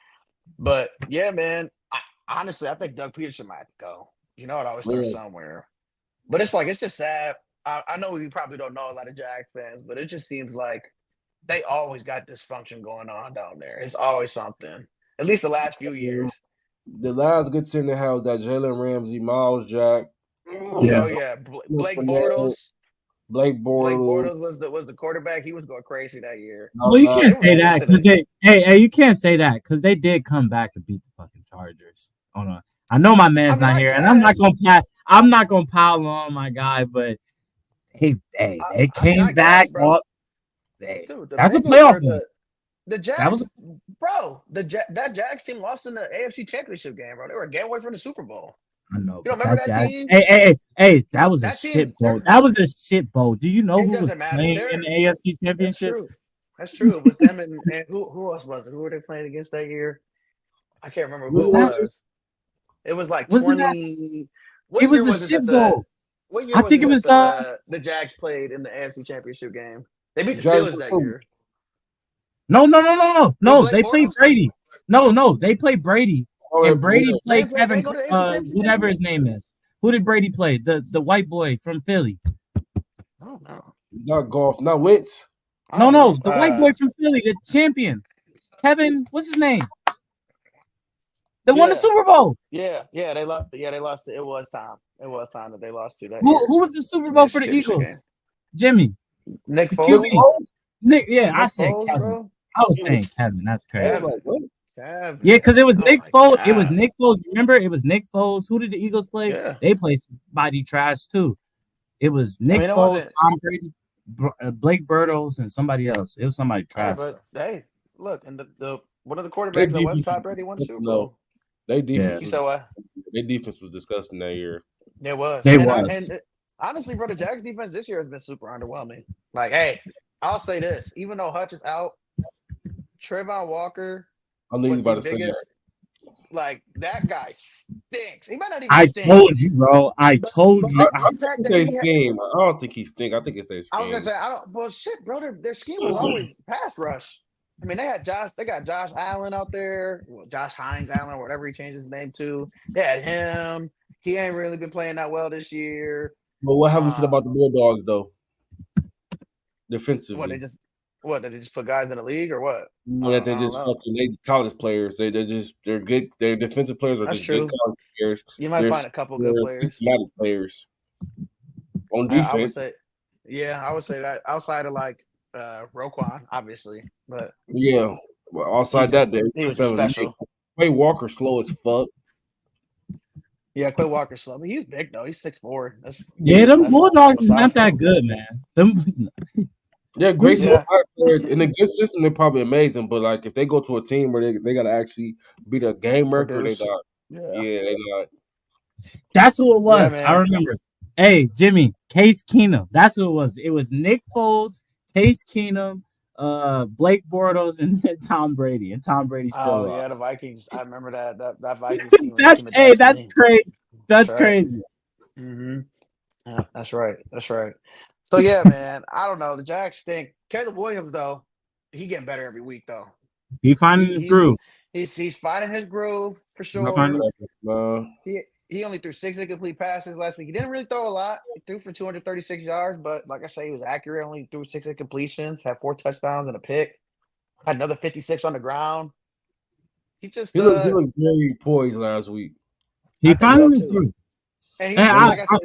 But yeah, man, honestly, I think Doug Peterson might go. It always starts somewhere. But it's just sad. I know we probably don't know a lot of Jags fans, but it just seems like they always got dysfunction going on down there. It's always something. At least the last few years. The last good team they had was that Jalen Ramsey, Miles Jack. Yeah. Oh yeah, Blake Bortles. Blake Bortles was the quarterback. He was going crazy that year. Well, you can't say that because you can't say that because they did come back and beat the fucking Chargers. Hold on, I know my man's not here, and I'm not gonna pile on my guy, but they came back. Dude, that's a playoff one. The Jags, that Jags team lost in the AFC Championship game, bro. They were a game away from the Super Bowl. I know. You don't remember that team? Hey, that was a shit bowl. That was a shit bowl. Do you know who was playing in the AFC Championship? That's true. It was them and who else was it? Who were they playing against that year? I can't remember who it was. It was like 20. It was a shit bowl. What year? I think it was the Jags played in the AFC Championship game. They beat the Steelers that year. No. They played Brady. No, they played Brady. And Brady played Kevin, whatever his name is. Who did Brady play? The white boy from Philly. I don't know. Not golf, not Wentz. No, the white boy from Philly, the champion. Kevin, what's his name? They won the Super Bowl. Yeah, they lost. Yeah, they lost. It was time that they lost to that. Who was the Super Bowl for the Eagles? Jimmy. Nick Foles. I said Kevin. Bro. I was saying Kevin. That's crazy. Yeah, because it was Nick Foles. God. It was Nick Foles. Remember, it was Nick Foles. Who did the Eagles play? Yeah. They played somebody trash too. It was Nick Foles, Tom Brady, Blake Bortles, and somebody else. It was somebody trash. But hey, look, and the one of the quarterbacks that went Tom Brady won Super Bowl. They defense. You saw what? Their defense was disgusting that year. It was. And honestly, bro, the Jags defense this year has been super underwhelming. Like, hey, I'll say this: even though Hutch is out, Trayvon Walker. I knew he was about to say that. Like, that guy stinks. He might not even stink. Told you, bro. I told you. I don't think he stinks. I think it's their scheme. I was going to say, well, shit, bro. Their scheme was always pass rush. I mean, they got Josh Allen out there. Well, Josh Hines Allen, or whatever he changed his name to. They had him. He ain't really been playing that well this year. But what have we said about the Bulldogs, though? Defensively. Did they just put guys in the league or what? They college players. They're good. Their defensive players are just good college players. You might find a couple good players. Systematic players on defense. I would say that outside of like Roquan, obviously, but outside that, he was just special. Quay Walker slow as fuck. Yeah, Quay Walker slow, but he's big though. He's 6'4". Them Bulldogs is not that good, man. They're great players in a good system. They're probably amazing, but like if they go to a team where they gotta actually beat a game record, they not. Yeah, they not. That's who it was. I remember. Hey, Jimmy, Case Keenum. That's who it was. It was Nick Foles, Case Keenum, Blake Bortles, and Tom Brady. And Tom Brady still lost. Yeah, the Vikings. I remember that Vikings team. That's crazy. That's crazy. Mm-hmm. Yeah, that's right. So, yeah, man, I don't know. The Jags stink. Caleb Williams, though, he getting better every week, though. He's finding his groove. He's finding his groove, for sure. He only threw 6 incomplete passes last week. He didn't really throw a lot. He threw for 236 yards, but like I say, he was accurate. Only threw 6 incompletions, had 4 touchdowns and a pick. Had another 56 on the ground. He looked very poised last week. He found his groove. And like I said,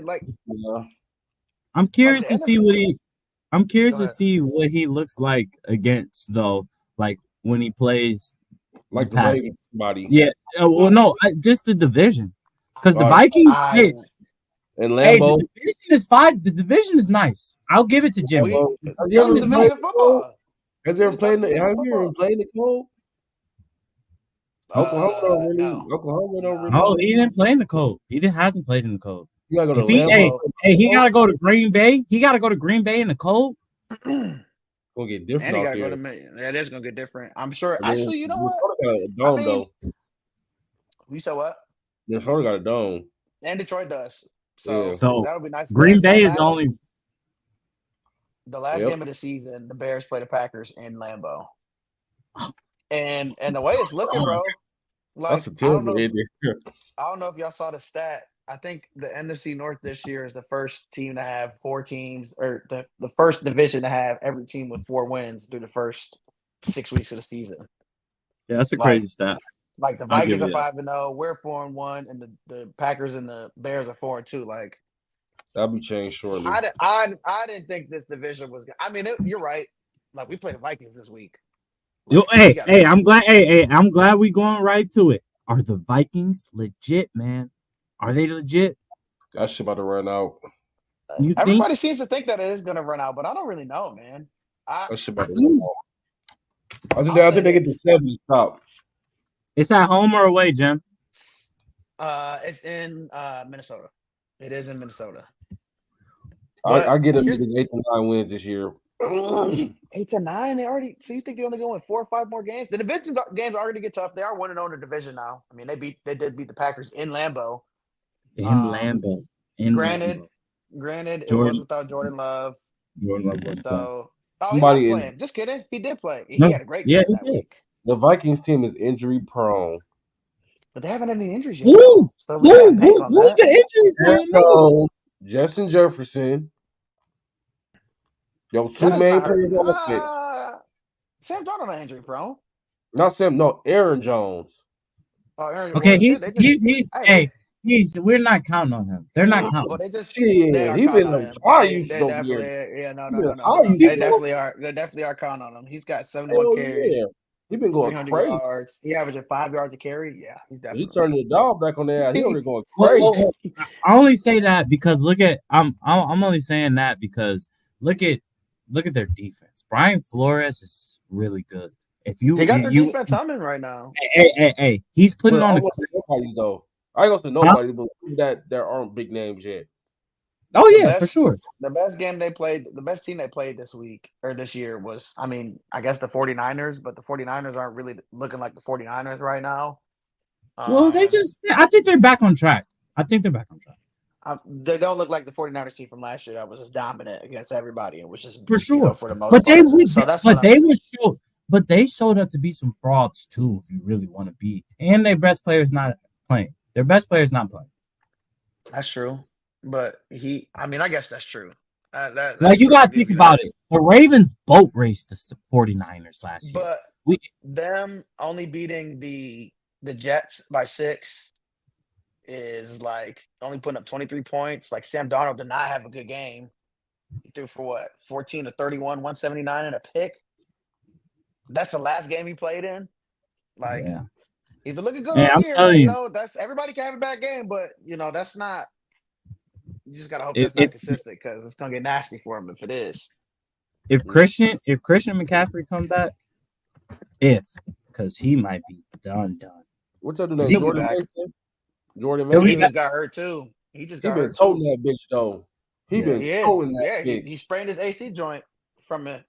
I'm curious to see what he. I'm curious to see what he looks like against though, like when he plays like the Ravens. Somebody. Yeah. Well, no, just the division, because the Vikings and Lambeau. The division is 5. The division is nice. I'll give it to Jimmy. Has he ever played the cold? Oklahoma don't really. No, he didn't play in the cold. Hasn't played in the cold. You gotta go to he gotta go to Green Bay. He gotta go to Green Bay in the cold. Gonna get different. And he gotta go to that is gonna get different. I'm sure. Actually, you know what? Got a dome, though. You said what? Florida got a dome. And Detroit does. So that'll be nice. Green Bay is the only. The last game of the season, the Bears play the Packers in Lambeau. And the way it's looking, bro. Like, That's a terrible I don't know if y'all saw the stat. I think the NFC North this year is the first team to have 4 teams, or the first division to have every team with 4 wins through the first 6 weeks of the season. Yeah, that's a crazy stat. Like the Vikings are 5-0, we're 4-1, and the Packers and the Bears are 4-2. Like that'll be changed shortly. I didn't think this division was. I mean, you're right. Like we play the Vikings this week. Like, I'm glad. I'm glad we going right to it. Are the Vikings legit, man? Are they legit? That shit about to run out. Everybody seems to think that it is going to run out, but I don't really know, man. That shit about to run out. I think they get to 7 top. It's at home or away, Jim? It's in Minnesota. It is in Minnesota. I get them 8 to 9 wins this year. 8 to 9, they already. So you think they're only going 4 or 5 more games? The division games are already get tough. They are 1-0 in the division now. I mean, they did beat the Packers in Lambeau. Granted, it was without Jordan Love. Jordan Love was so. Oh, he was playing. Just kidding. He did play. He had a great game that week. The Vikings team is injury prone. But they haven't had any injuries yet. Who's the injury prone? Justin Jefferson. Yo, 2 main players on offense. Sam Darnold not injury prone. Not Sam, no, Aaron Jones. Oh, Aaron. Okay, we're not counting on him. They're not counting. Well, they just he been like high usage over here. Yeah, no. They definitely are. They definitely are counting on him. He's got 71 carries. Yeah. He been going crazy. Yards. He averaging 5 yards a carry. Yeah, he's definitely. He turned the dog back on there. He already going crazy. I only say that because I'm only saying that because look at their defense. Brian Flores is really good. They got their defense humming right now. Hey, he's putting on nobody's though. I ain't gonna say nobody, but that there aren't big names yet. Oh yeah, for sure. The best game they played, the best team they played this week or this year was, I mean, I guess the 49ers, but the 49ers aren't really looking like the 49ers right now. Well, I think they're back on track. They don't look like the 49ers team from last year that was just dominant against everybody and was just for sure for the most part. But they showed up to be some frauds too, if you really want to be. And their best player is not playing. Their best player is not playing. That's true. But I guess that's true. Like you got to think about it. The Ravens boat raced the 49ers last year. But them only beating the Jets by 6 is like only putting up 23 points. Like Sam Darnold did not have a good game. He threw for 14 to 31, 179 and a pick. That's the last game he played in. Like he's been looking good all year. That's everybody can have a bad game, but that's not. You just gotta hope that's not consistent because it's gonna get nasty for him if it is. If Christian McCaffrey come back, because he might be done. What's up to that? Jordan Mason? He just got hurt too. He been toting that bitch though. He been toting that bitch. He sprained his AC joint from it.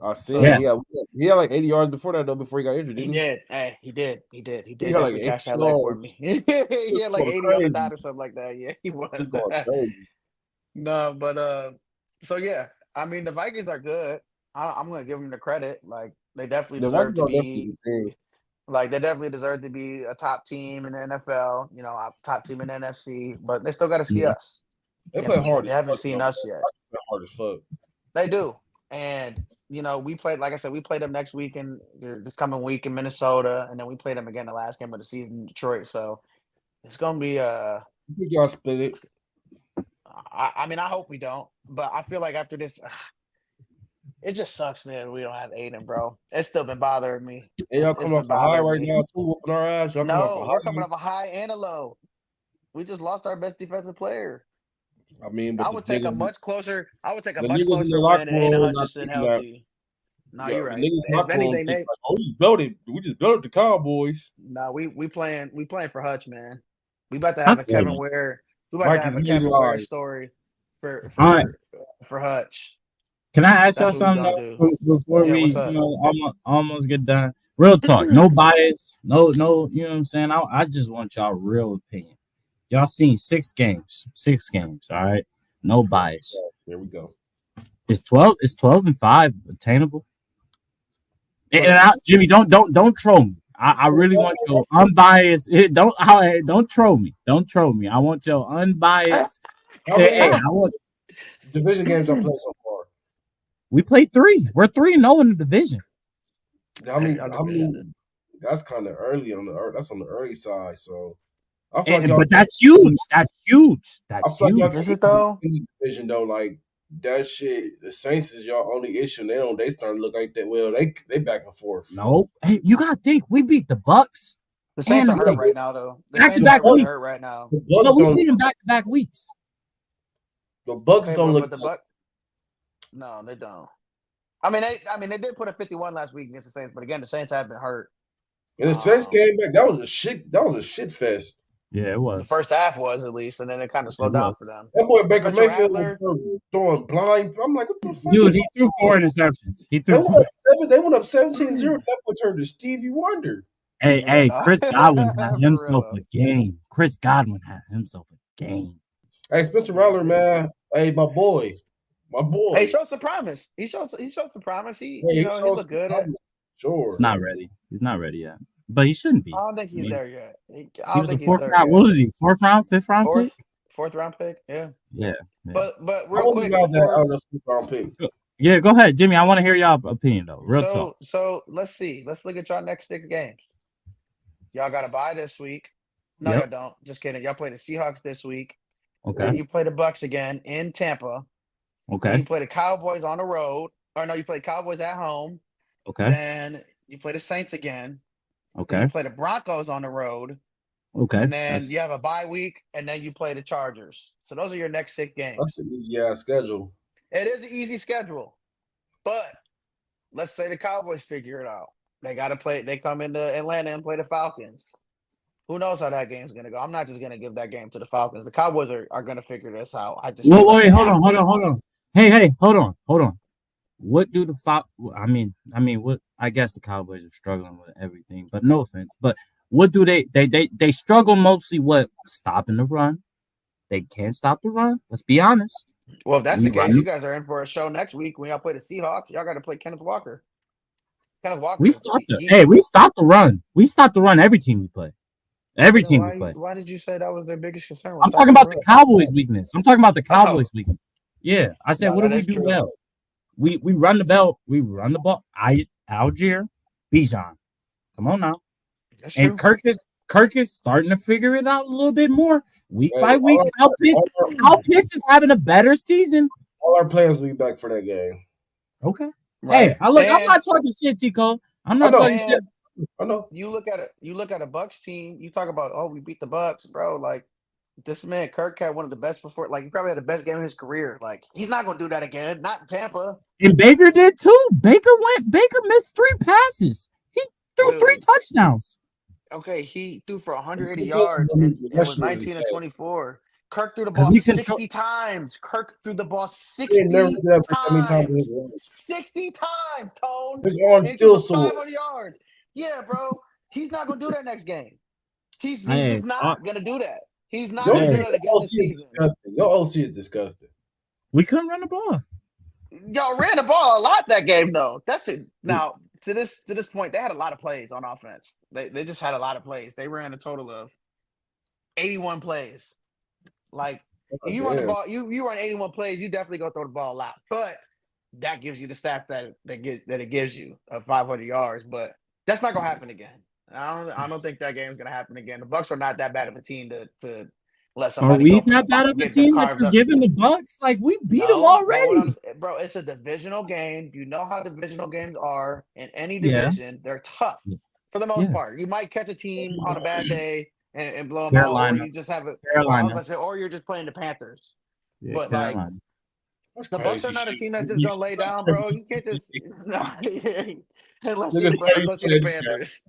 I see. He had like 80 yards before that though. Before he got injured, didn't he? He did. He had like 80 cash that light for me. He had like 80 on the dot or something like that. Yeah, he was. No, but so yeah. I mean, the Vikings are good. I'm gonna give them the credit. Like they definitely deserve to be. Like they definitely deserve to be a top team in the NFL. A top team in the NFC. But they still got to see us. They play hard. They haven't seen us yet. They hard as fuck. They do, and. We played, like I said, we played them next week and this coming week in Minnesota, and then we played them again the last game of the season in Detroit. So it's gonna be I think y'all split it. I mean, I hope we don't, but I feel like after this, it just sucks, man. We don't have Aiden, bro. It's still been bothering me. And y'all coming off a high right now too, whooping our ass. No, we're coming off a high and a low. We just lost our best defensive player. I mean, I would take a much closer win if Aiden Hutchinson healthy. No, you're right. If anything, we just built the Cowboys. No, we playing for Hutch, man. We about to have a Kevin Ware. We about to have a Kevin Ware story for Hutch. Can I ask y'all something before we almost get done? Real talk, no bias, no. You know what I'm saying? I just want y'all real opinion. Y'all seen 6 games. All right, no bias. Here we go. Is 12 and 5 attainable? And Jimmy, don't troll me. I really want your unbiased. Don't troll me. Don't troll me. I want your unbiased. How many I want. division games I played so far? We played 3. We're 3-0 in the division. How many? That's kind of early on the. That's on the early side. So I feel like but that's huge. That's huge. That's huge. Is it though? In the division though, like that shit. The Saints is y'all only issue. They starting to look like that. Well, they back and forth. No, hey, you gotta think we beat the Bucks. The Saints are hurt right now, though. The Back to back weeks. Hurt right now. No, we beat them back to back weeks. The Bucks don't look. No, they don't. I mean, they did put a 51 last week against the Saints, but again, the Saints have been hurt. And the Saints came back. That was a shit fest. Yeah, it was. The first half was at least, and then it kind of slowed down for them. That boy Baker Mayfield was throwing blind. I'm like, what the fuck? Dude, he threw 4 interceptions. They went up 17-0. That boy turned to Stevie Wonder. Hey, Chris Godwin had himself a game. Chris Godwin had himself a game. Hey, Spencer Rattler, man. Hey, my boy. Hey, he showed some promise. He showed some promise. He looked good. Sure. He's not ready. He's not ready yet. But he shouldn't be. I don't think he's there yet. He was a 4th round. What was he? 4th round, 5th round pick? 4th round pick. Yeah. But real quick, yeah, go ahead, Jimmy. I want to hear y'all opinion though. Real talk. So let's see. Let's look at y'all next 6 games. Y'all got to bye this week. No, y'all don't. Just kidding. Y'all play the Seahawks this week. Okay. Then you play the Bucks again in Tampa. Okay. Then you play the Cowboys on the road. Or no, you play Cowboys at home. Okay. Then you play the Saints again. Okay. Then you play the Broncos on the road. Okay. And then you have a bye week, and then you play the Chargers. So those are your next 6 games. That's an easy ass schedule. It is an easy schedule. But let's say the Cowboys figure it out. They got to play. They come into Atlanta and play the Falcons. Who knows how that game's going to go? I'm not just going to give that game to the Falcons. The Cowboys are going to figure this out. Wait, hold on. Hey, hold on. What do the what? I guess the Cowboys are struggling with everything, but no offense. But what do they struggle mostly with stopping the run? They can't stop the run. Let's be honest. Well, if that's the case, you guys are in for a show next week when y'all play the Seahawks. Y'all got to play Kenneth Walker. We stopped the run. We stopped the run every team we play. Every team we play. Why did you say that was their biggest concern? I'm talking about the Cowboys' weakness. Weakness. Yeah, I said, what do we do well? We run the ball. We run the ball. Algier, Bijan. Come on now. That's and true. Kirk is starting to figure it out a little bit more week by week. Kyle Pitts is having a better season. All our players will be back for that game. Okay. Right. Hey, I'm not talking shit, Tico. I'm not talking shit. I know. You look at a Bucks team. You talk about, we beat the Bucks, bro. Like, this man Kirk had one of the best before. Like, he probably had the best game of his career. Like, he's not gonna do that again. Not in Tampa. And Baker did too. Baker missed 3 passes. He threw 3 touchdowns. Okay, he threw for 180 yards and it was 19 and 24. Kirk threw the ball 60 times. Kirk threw the ball 60 times. 60 times, Tone. His arm still sore. 500 yards. Yeah, bro. He's not gonna do that next game. He's just not gonna do that. He's not gonna do that again this season. Your OC is disgusting. We couldn't run the ball. Y'all ran the ball a lot that game, though. That's it. Now, to this point, they had a lot of plays on offense. They just had a lot of plays. They ran a total of 81 plays. Like, if you run the ball, you run 81 plays, you definitely go throw the ball a lot. But that gives you the stat that it gives you of 500 yards. But that's not gonna happen again. I don't think that game's gonna happen again. The Bucks are not that bad of a team to let somebody. Are we not bad of a team that you're giving the Bucks? Like, we beat them already. Bro, it's a divisional game. You know how divisional games are in any division. They're tough for the most part. You might catch a team on a bad day and blow them out, or you just have it. Or you're just playing the Panthers. Yeah, but Carolina. Like, the Bucks are not a team that's just gonna lay down, bro. You can't just unless you're the Panthers.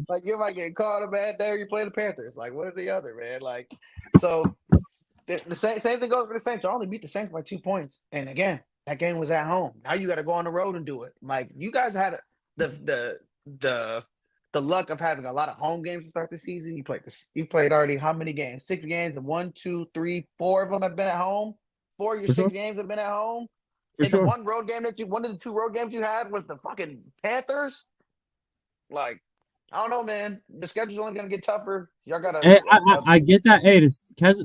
Like, you might get caught a bad day or you play the Panthers. Like, what is the other, man? Like, so the same thing goes for the Saints. I only beat the Saints by 2 points, and again, that game was at home. Now you got to go on the road and do it. Like, you guys had the luck of having a lot of home games to start the season. You played already how many games? 6 games, and 1, 2, 3, 4 of them have been at home. 4 of your 6 games have been at home. And the one of the 2 road games you had was the fucking Panthers. Like, I don't know, man. The schedule's only gonna get tougher. Y'all gotta. Hey, I get that. Hey, the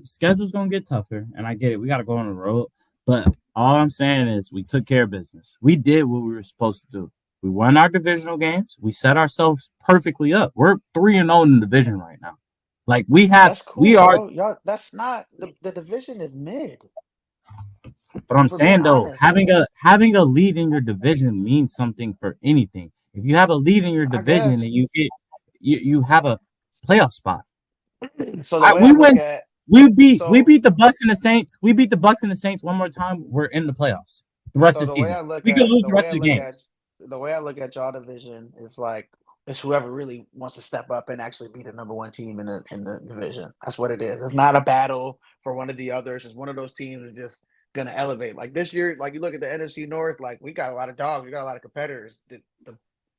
schedule's gonna get tougher, and I get it. We gotta go on the road, but all I'm saying is we took care of business. We did what we were supposed to do. We won our divisional games. We set ourselves perfectly up. We're 3-0 in the division right now. Like that's cool, we are. Bro. Y'all, that's not the division is mid. But I'm saying though, having a lead in your division means something for anything. If you have a lead in your division and you have a playoff spot. So we beat the Bucks and the Saints. We beat the Bucks and the Saints one more time. We're in the playoffs. The rest of the season. We could lose the rest of the games. The way I look at y'all division is like it's whoever really wants to step up and actually be the number 1 team in the division. That's what it is. It's not a battle for one of the others. It's one of those teams that's just gonna elevate. Like this year, like you look at the NFC North, like we got a lot of dogs, we got a lot of competitors.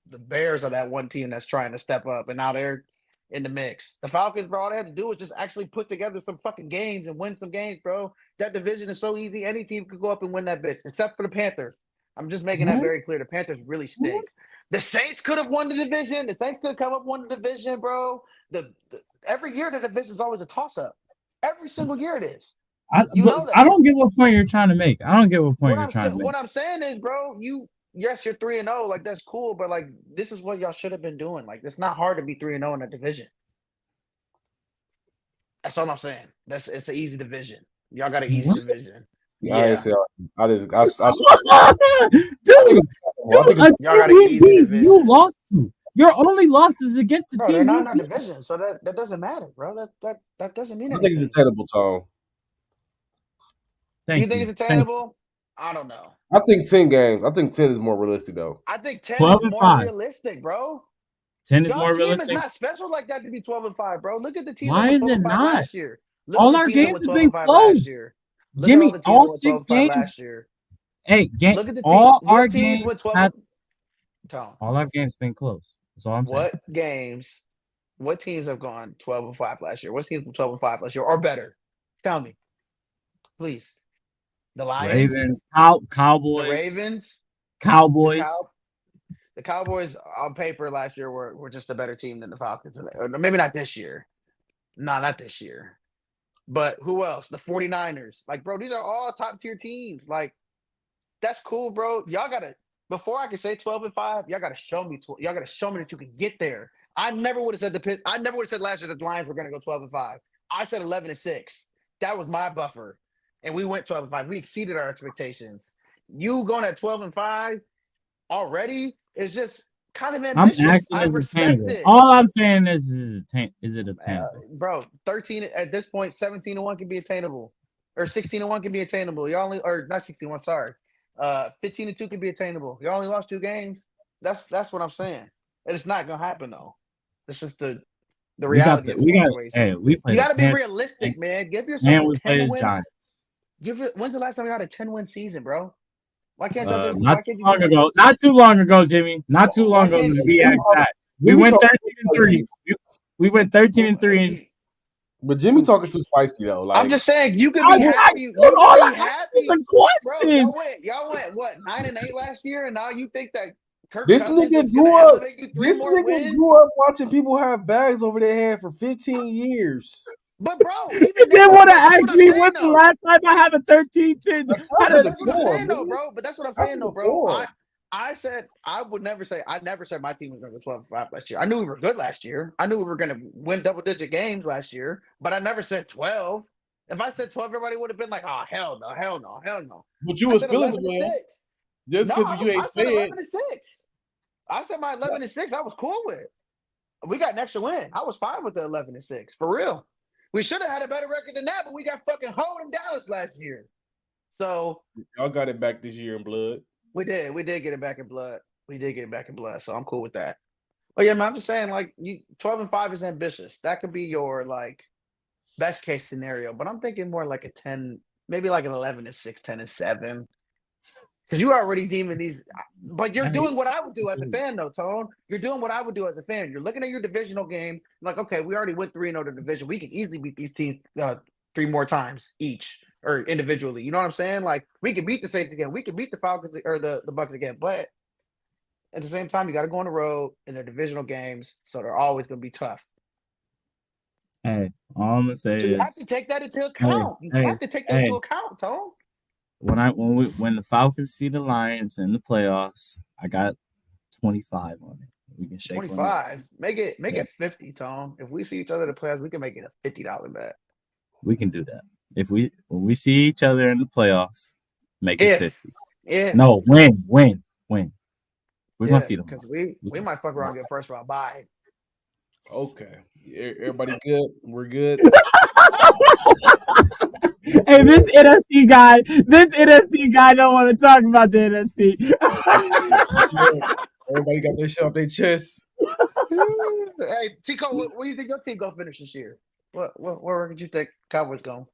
The Bears are that one team that's trying to step up, and now they're in the mix. The Falcons, bro, all they had to do was just actually put together some fucking games and win some games, bro. That division is so easy. Any team could go up and win that bitch, except for the Panthers. I'm just making that very clear. The Panthers really stink. The Saints could have won the division. The Saints could have come up and won the division, bro. Every year the division is always a toss-up. Every single year it is. I don't get what point you're trying to make. I don't get what point you're trying to make. What I'm saying is, bro, yes, you're 3-0. Like, that's cool, but, like, this is what y'all should have been doing. Like, it's not hard to be 3-0 in a division. That's all I'm saying. It's an easy division. Y'all got an easy division. Yeah. Dude, y'all got an easy division. You lost to. Your only loss is against the bro, team. They're not in our division, so that doesn't matter, bro. That doesn't mean anything. I think it's attainable, Tom. You think it's attainable? I don't know. I think 10 games. I think 10 is more realistic, though. I think 10 is more realistic, bro. 10 is more realistic. Team is not special like that to be 12-5, bro. Look at the team. Why is it not? Last year. All our games have been close. Jimmy, all 6 games last year. Hey, look at the team. All our games with 12. All our games been close. That's all I'm saying. What teams have gone 12-5 last year? What teams were 12-5 last year or better? Tell me, please. The Lions, Ravens, Cowboys, the Ravens, Cowboys. The Cowboys on paper last year were just a better team than the Falcons. Or maybe not this year. No, not this year. But who else? The 49ers. Like, bro, these are all top tier teams. Like, that's cool, bro. Y'all gotta, before I can say 12-5, y'all gotta show me y'all gotta show me that you can get there. I never would have said last year that the Lions were gonna go 12-5. I said 11-6. That was my buffer. And we went 12-5. We exceeded our expectations. You going at 12-5 already is just kind of ambitious. I'm asking is attainable. All I'm saying is it attainable? Bro, 13 at this point, 17-1 can be attainable. Or 16-1 can be attainable. Y'all only, or not 16-1, sorry. 15-2 can be attainable. You only lost 2 games. That's what I'm saying. And it's not gonna happen though. It's just the reality of the situation. You gotta be realistic, man. Give yourself a 10 win. When's the last time you had a 10-win season, bro? Why can't y'all just not too long ago, Jimmy. Not too long ago to be exact. We went 13-3. We went 13-3. But Jimmy talking too spicy though. Like, I'm just saying, you could be happy. You could be happy. Y'all went what 9-8 last year, and now you think that Kirk Cousins is gonna elevate you 3 more wins? Grew up watching people have bags over their head for 15 years. But bro, you didn't want to ask me when's the last time I have a 13th. That's what I'm saying though, bro. But that's what I'm saying though, bro. I said I never said my team was going to go 12-5 last year. I knew we were good last year. I knew we were going to win double-digit games last year, but I never said 12. If I said 12, everybody would have been like, "Oh, hell no." But you was feeling the win. Just because you ain't said 11-6. I said my 11-6. I was cool with. We got an extra win. I was fine with the 11-6 for real. We should have had a better record than that, but we got fucking hoed in Dallas last year. So y'all got it back this year in blood. We did get it back in blood. So I'm cool with that. But yeah, man, I'm just saying, like, 12-5 is ambitious. That could be your like best case scenario. But I'm thinking more like a 10, maybe like an 11-6, 10-7. Because you already deeming these, but you're doing what I would do as a fan, though, Tone. You're doing what I would do as a fan. You're looking at your divisional game, like, okay, we already went 3-0 to the division. We can easily beat these teams 3 more times each or individually. You know what I'm saying? Like we can beat the Saints again. We can beat the Falcons or the Bucs again. But at the same time, you got to go on the road in their divisional games, so they're always going to be tough. Hey, all I'm gonna say So you is have to take that into account. You have to take that into account, Tone. When the Falcons see the Lions in the playoffs, I got 25 on it. We can shake 25. Make it 50, Tone. If we see each other in the playoffs, we can make it a $50 bet. We can do that. When we see each other in the playoffs, make it 50. No, win. We're gonna see them because we might fuck around and get first round bye. Okay, everybody good? We're good. Hey, this NFC guy don't want to talk about the NFC. Everybody got their shit off their chest. Hey, Tico, what do you think your team gonna finish this year? What record you think Cowboys gonna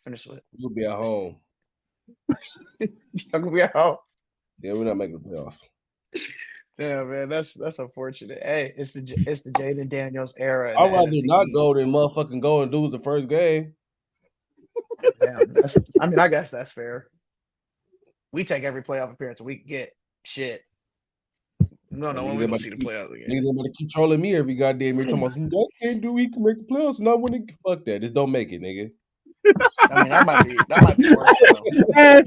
finish with? We'll be at home. You're gonna be at home. Yeah, we're not making the playoffs. Yeah, man, that's unfortunate. Hey, it's the Jaden Daniels era. I'd rather not go than motherfucking go and lose the first game. Damn, I guess that's fair. We take every playoff appearance we can get. Shit. No, when we gonna see the playoffs again. Niggas gonna keep trolling me every goddamn year talking about some that can't do. He can make the playoffs, and I want to fuck that. Just don't make it, nigga. I mean, that might be worse. Hey,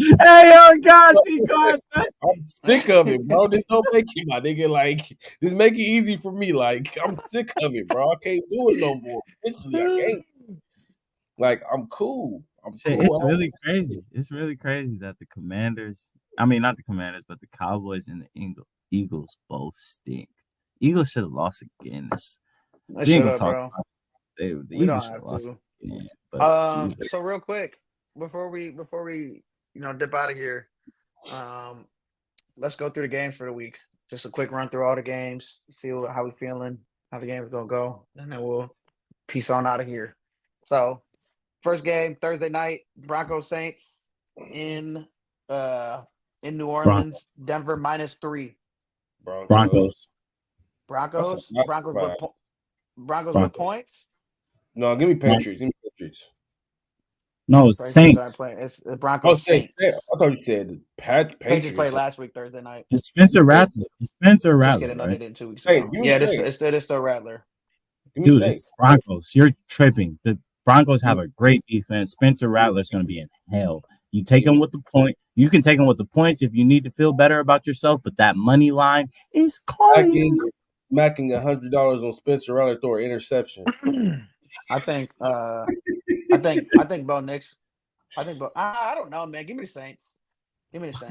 oh God, T-Card. I'm sick of it, bro. Just don't make it, my nigga. Like, just make it easy for me. Like, I'm sick of it, bro. I can't do it no more. Mentally, I can't. Like, I'm cool. It's really crazy. It's really crazy that the Commanders, I mean, not the Commanders, but the Cowboys and the Eagles both stink. Eagles should have lost again. We ain't gonna talk about it. The Eagles should have lost again. So real quick, before we dip out of here, let's go through the games for the week. Just a quick run through all the games, see how we feeling, how the game's gonna go, and then we'll peace on out of here. So first game Thursday night, Broncos Saints in New Orleans, Denver -3. Broncos with points. No, give me Patriots. No, Saints. It's Broncos Saints. I thought you said Patriots played last week Thursday night. It's Spencer Rattler. Just kidding, I did it 2 weeks ago. Yeah, it's still Rattler. Dude, it's Broncos. You're tripping. The Broncos have a great defense. Spencer Rattler's going to be in hell. You take him with the point. You can take him with the points if you need to feel better about yourself, but that money line is calling. Macking $100 on Spencer Rattler throw an interception. I think Bo Nix. I don't know, man. Give me the Saints.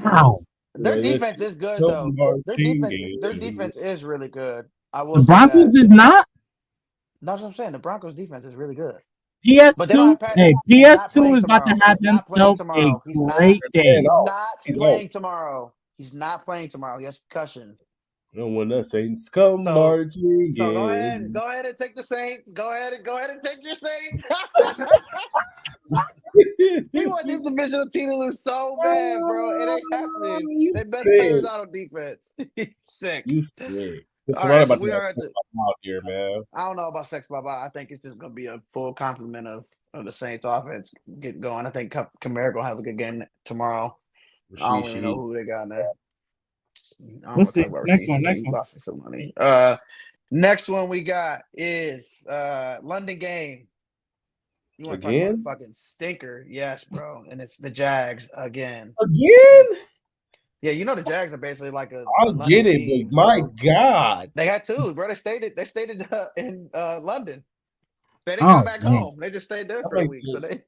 Wow. Their defense is good though. Their defense is really good. The Broncos is not. That's what I'm saying. The Broncos defense is really good. PS2, PS2 is about to have himself a great day. He's not playing tomorrow. He's not playing tomorrow. He has concussion. And when the Saints come marching in. So go ahead and take the Saints. Go ahead and take your Saints. He wants this divisional team to lose so bad, bro. It ain't happening. They best players out on defense. He's sick. You sick. All right, so we are out here, man. I don't know about Sex Baba. I think it's just gonna be a full complement of the Saints offense getting going. I think Kamara gonna have a good game tomorrow. I don't even know who they got in there. Let's see. Next one. Lost some money. Next one we got is London game. You want to talk about a fucking stinker? Yes, bro. And it's the Jags again. Yeah, you know the Jags are basically like a. I get it, team, but my God, they had two, bro. They stayed in London. They didn't come back home. They just stayed there for a week. Sense. So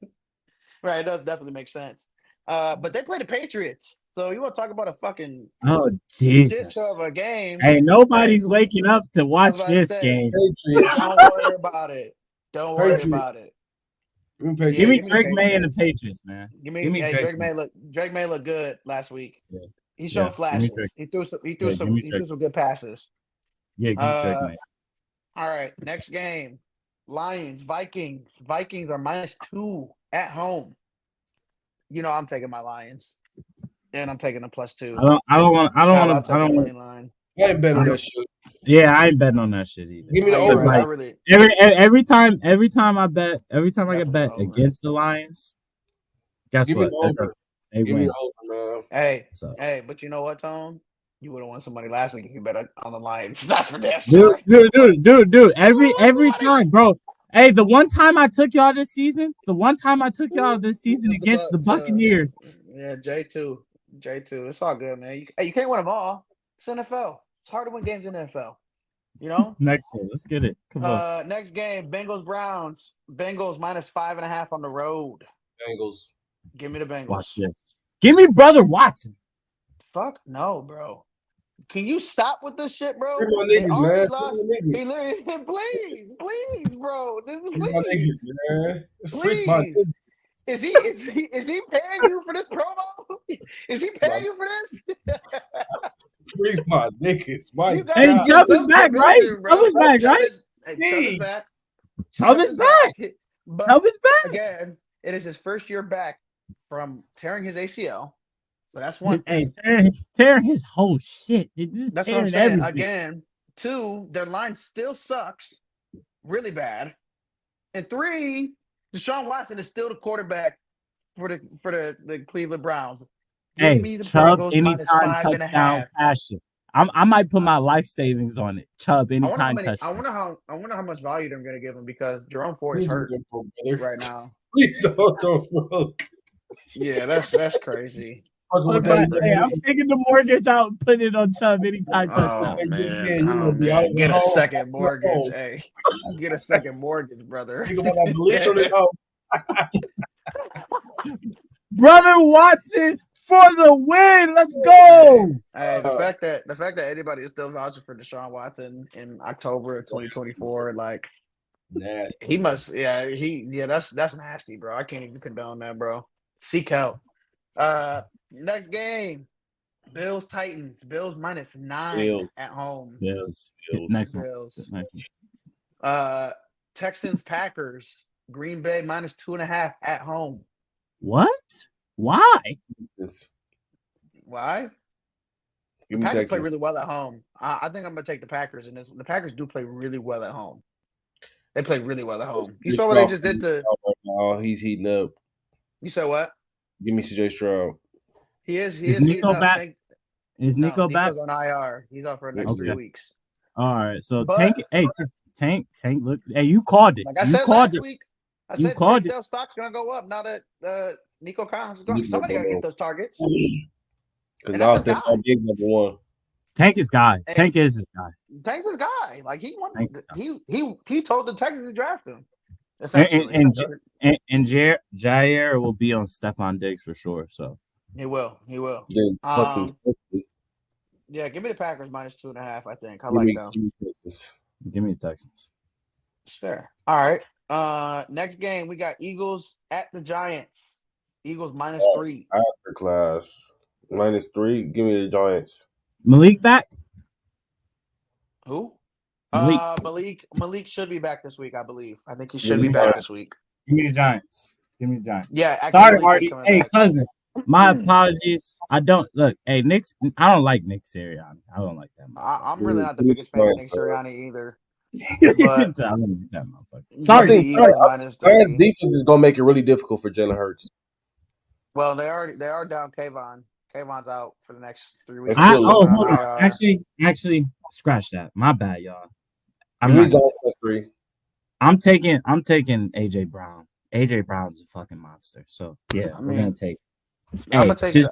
right, it does definitely make sense. But they play the Patriots. So you want to talk about a fucking Jesus of a game? Hey, nobody's waking up to watch this game. Don't worry about it. Give me Drake May and the Patriots, man. Give me Drake May. Drake May looked good last week. Yeah. He showed flashes. He threw some good passes. Yeah, give me Drake May. All right, next game. Lions, Vikings. Vikings are -2 at home. You know I'm taking my Lions. And I'm taking a +2. I don't want I ain't betting on that shit. Yeah, I ain't betting on that shit either. Give me the Because, over. like, every time I get bet over. against the Lions, guess Give me what? the over. They Give me win. the over, man. Hey, but you know what, Tone? You would have won some money last week if you bet on the Lions. That's for damn Dude, sure. dude. Every time, bro. Hey, the one time I took y'all this season against the Buccaneers. Yeah, J2. It's all good, man. You can't win them all. It's NFL. It's hard to win games in NFL. You know? Next one. Let's get it. Come on. Next game, Bengals-Browns. Bengals minus 5.5 on the road. Bengals. Give me the Bengals. Watch this. Give me brother Watson. Fuck no, bro. Can you stop with this shit, bro? They already lost. Please, bro. Please, man. Please. Is he paying you for this promo? Is he paying you for this? Free my niggas. Hey, Chubb is back, right? Chubb is back, right? Chubb is back. Chubb is back. Again, it is his first year back from tearing his ACL. So that's one. Hey, tearing his whole shit. That's what I'm saying. Again, 2, their line still sucks really bad. And 3, Deshaun Watson is still the quarterback for the Cleveland Browns. Give me the Chubb Bengals anytime touchdown passion. I might put my life savings on it. Chubb anytime touchdown. I wonder how much value they're going to give him because Jerome Ford is hurt right now. Please don't go broke. Yeah, that's crazy. Hey, I'm taking the mortgage out and putting it on Chubb anytime touchdown. Man. Get a second mortgage. Hey, get a second mortgage, brother. Brother Watson for the win. Let's go. Hey, the fact that anybody is still vouching for Deshaun Watson in October of 2024, like nasty. He must, that's nasty, bro. I can't even condone that, bro. Seek help. Next game, Bills Titans. Bills minus 9 at home. Bills. Next one. Bills. Texans Packers. Green Bay minus 2.5 at home. What? Why? Why? The Packers play really well at home. I think I'm gonna take the Packers in this. The Packers do play really well at home. They play really well at home. You saw what they just did to. Oh, he's heating up. You said what? Give me CJ Stroud. He is Nico back? Is Nico back? Nico's on IR. He's out for the next 3 weeks. All right. So Tank. Look, hey, you called it. Like I said last week. I said their stock's gonna go up now that Nico Collins is going. Somebody gotta get those targets. Because now it's our big number one. Tank is guy. Tank is his guy. Tank's his guy. Like he told the Texans to draft him. And Jair will be on Stephon Diggs for sure. So he will. Yeah, give me the Packers minus 2.5. I think I like them. Give me the Texans. It's fair. All right. Next game we got Eagles at the Giants. Eagles minus 3. After class minus 3. Give me the Giants. Malik back. Who? Malik should be back this week, I believe. I think he should be back this week. Give me the Giants. Yeah. Sorry, Marty. Hey, cousin. My apologies. I don't look. Hey, I don't like Nick Sirianni. I don't like that. I'm really not the biggest fan of Nick Sirianni either. But, I don't like that motherfucker. Sorry. Giants defense is gonna make it really difficult for Jalen Hurts. Well, they are down Kayvon. Kayvon's out for the next 3 weeks. Hold on. Actually, scratch that. My bad, y'all. I'm taking AJ Brown. AJ Brown's a fucking monster. So yeah, we're gonna take. I'm gonna take. Just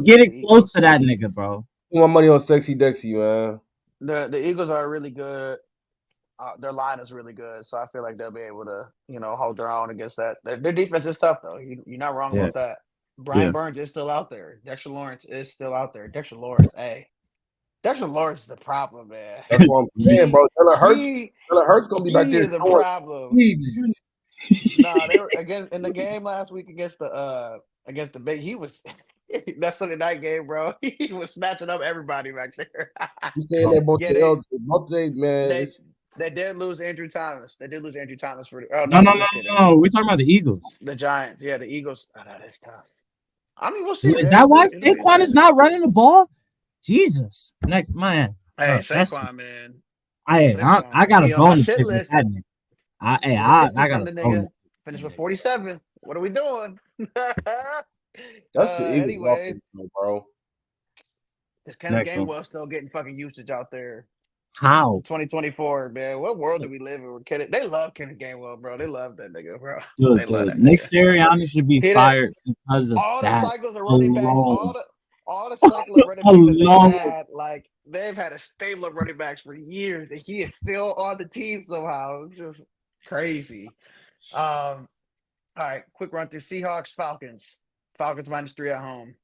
get it close to that nigga, bro. Put my money on Sexy Dexy, man. The Eagles are really good. Their line is really good, so I feel like they'll be able to, hold their own against that. Their defense is tough, though. You're not wrong about that. Brian Burns is still out there. Dexter Lawrence is still out there. Dexter Lawrence is the problem, man. That's what I'm saying, bro. Jalen Hurts gonna be back there. The problem. They were again in the game last week against the Bay. He was that Sunday night game, bro. He was snatching up everybody back there. You saying they both man? They did lose Andrew Thomas. They did lose Andrew Thomas for no. We're talking about the Eagles. The Giants. Yeah, the Eagles. Oh, that is tough. I mean, we'll see. Is that why Saquon is not running the ball? Jesus. Next, man. Hey, That's Saquon, man. I Saquon, got a he on my bone to shit pick with list. that nigga. Get I pick got on a the bone. nigga. Finished with 47. What are we doing? That's the Eagles Anyway, offense, bro. is Kenneth Next one. Gainwell still getting fucking usage out there? How? 2024, man. What world do we live in? With Kenneth? They love Kenneth Gainwell, bro. They love that nigga, bro. They love Dude, that Nick nigga. Sirianni should be He did fired because of all the that cycles of running backs, alone. all the cycle of running backs that they've Alone. had, like they've had a stable of running backs for years, and he is still on the team somehow. It's just crazy. All right, quick run through Seahawks, Falcons. Falcons -3 at home.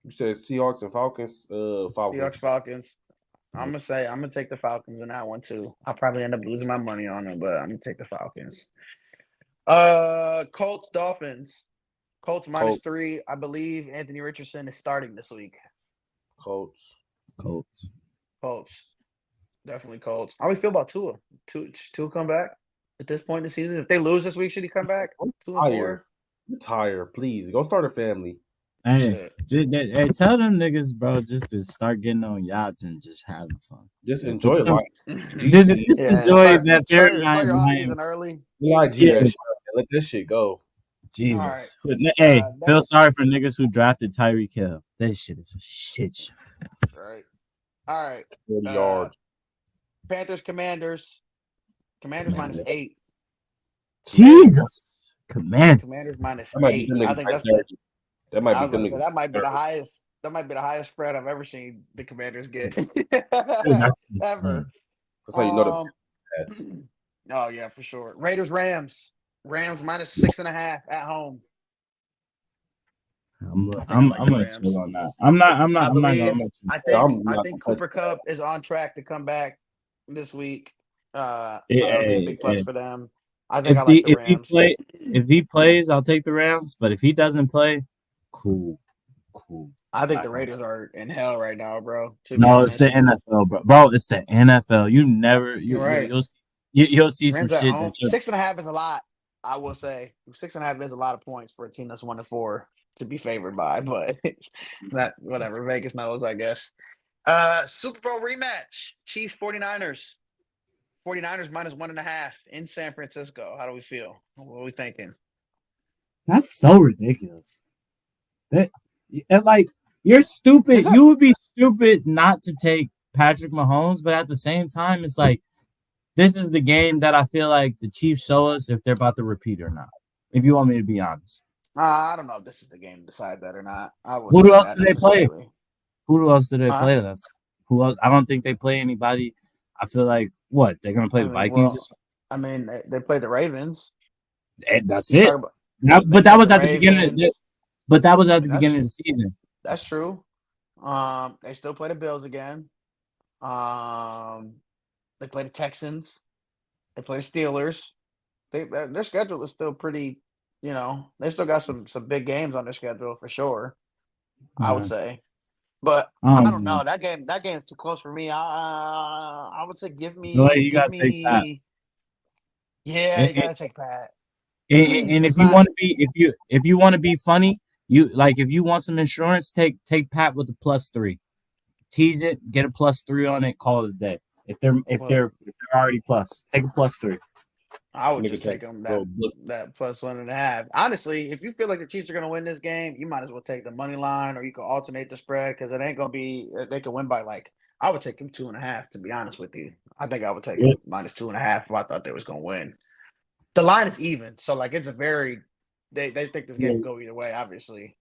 You said Seahawks and Falcons. Falcons. Seahawks, Falcons. I'm gonna take the Falcons in that one too. I'll probably end up losing my money on them, but I'm gonna take the Falcons. Colts, Dolphins. Colts -3. I believe Anthony Richardson is starting this week. Colts. Definitely Colts. How do we feel about Tua? Tua come back at this point in the season? If they lose this week, should he come back? 2-4. Retire, please. Go start a family. Hey, tell them niggas, bro, just to start getting on yachts and just having fun. Just enjoy life. Just enjoy that Start they're your not season early. Let that shit go. Jesus. Right. Hey, feel sorry for niggas who drafted Tyreek Hill. That shit is a shit show. Right. All right. 40 yards. Panthers, Commanders. Commanders -8. Jesus. Commanders -8. I think that's that might be that might be the highest. That might be the highest spread I've ever seen the Commanders get. Ever. That's how you know the Oh yeah, for sure. Raiders, Rams. Rams -6.5 at home. I'm gonna chill on that. I'm not gonna. I think Cooper Kupp is on track to come back this week. So that'll be a big plus for them. I think I like the Rams. If he plays, I'll take the Rams. But if he doesn't play, cool. I think the Raiders are in hell right now, bro. It's the NFL, bro. Bro, it's the NFL. You're right. You'll see Rams some shit. 6.5 is a lot. I will say 6.5 is a lot of points for a team that's 1-4 to be favored by, but that whatever. Vegas knows, I guess. Super Bowl rematch: Chiefs 49ers. 49ers -1.5 in San Francisco. How do we feel? What are we thinking? That's so ridiculous. You're stupid. You would be stupid not to take Patrick Mahomes, but at the same time, it's like this is the game that I feel like the Chiefs show us if they're about to repeat or not. If you want me to be honest. I don't know if this is the game to decide that or not. Who else do they play? Who else do they play? Who else? I don't think they play anybody. I feel like what they're gonna play the Vikings. They played the Ravens. And that's it. But that was at the beginning. But that was at the beginning of the season. That's true. They still play the Bills again. They play the Texans. They play the Steelers. Their schedule is still pretty. They still got some big games on their schedule for sure. I would say, but I don't know. That game's too close for me. I would say give me. You gotta take Pat. Yeah, you gotta take Pat. And if you want to be funny, if you want some insurance, take Pat with the +3. Tease it, get a +3 on it, call it a day. If they're already plus, take a +3. I would just take them that +1.5. Honestly, if you feel like the Chiefs are going to win this game, you might as well take the money line, or you can alternate the spread because it ain't going to be. They can win by I would take them 2.5. To be honest with you, I think I would take them -2.5 if I thought they was going to win. The line is even, so it's a very. They think this game will go either way. Obviously,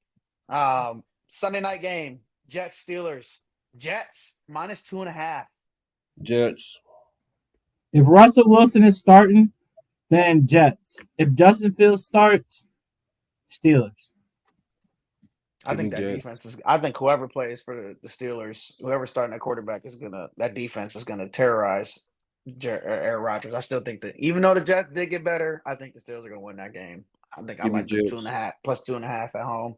Sunday night game: Jets Steelers. Jets -2.5. Jets. If Russell Wilson is starting, then Jets. If Justin Fields starts, Steelers. I think that defense is. I think whoever plays for the Steelers, whoever's starting at quarterback that defense is gonna terrorize Aaron Rodgers. I still think that even though the Jets did get better, I think the Steelers are gonna win that game. I think I like the 2.5 +2.5 at home.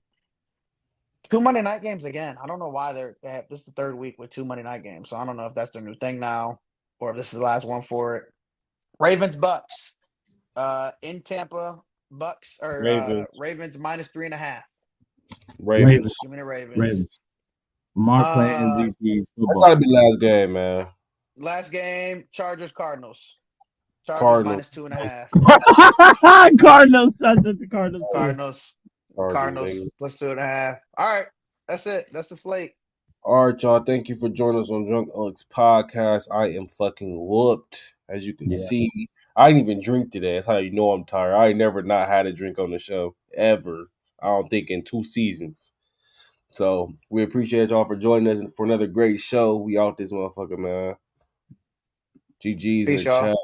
2 Monday night games again. I don't know why they have this is the third week with 2 Monday night games. So I don't know if that's their new thing now or if this is the last one for it. Ravens Bucks. In Tampa, Bucks or Ravens -3.5. Ravens. Give me the Ravens. Mark play MVPs. That gotta be last game, man. Last game, Chargers Cardinals. Chargers Cardinals. -2.5. Cardinals. I said the Cardinals. Cardinals. Cardinals. +2.5. All right. That's it. That's the slate. All right, y'all. Thank you for joining us on Drunk Unks Podcast. I am fucking whooped. As you can see, I didn't even drink today. That's how you know I'm tired. I ain't never not had a drink on the show. Ever. I don't think in 2 seasons. So we appreciate y'all for joining us for another great show. We out this motherfucker, man. GG's in the chat.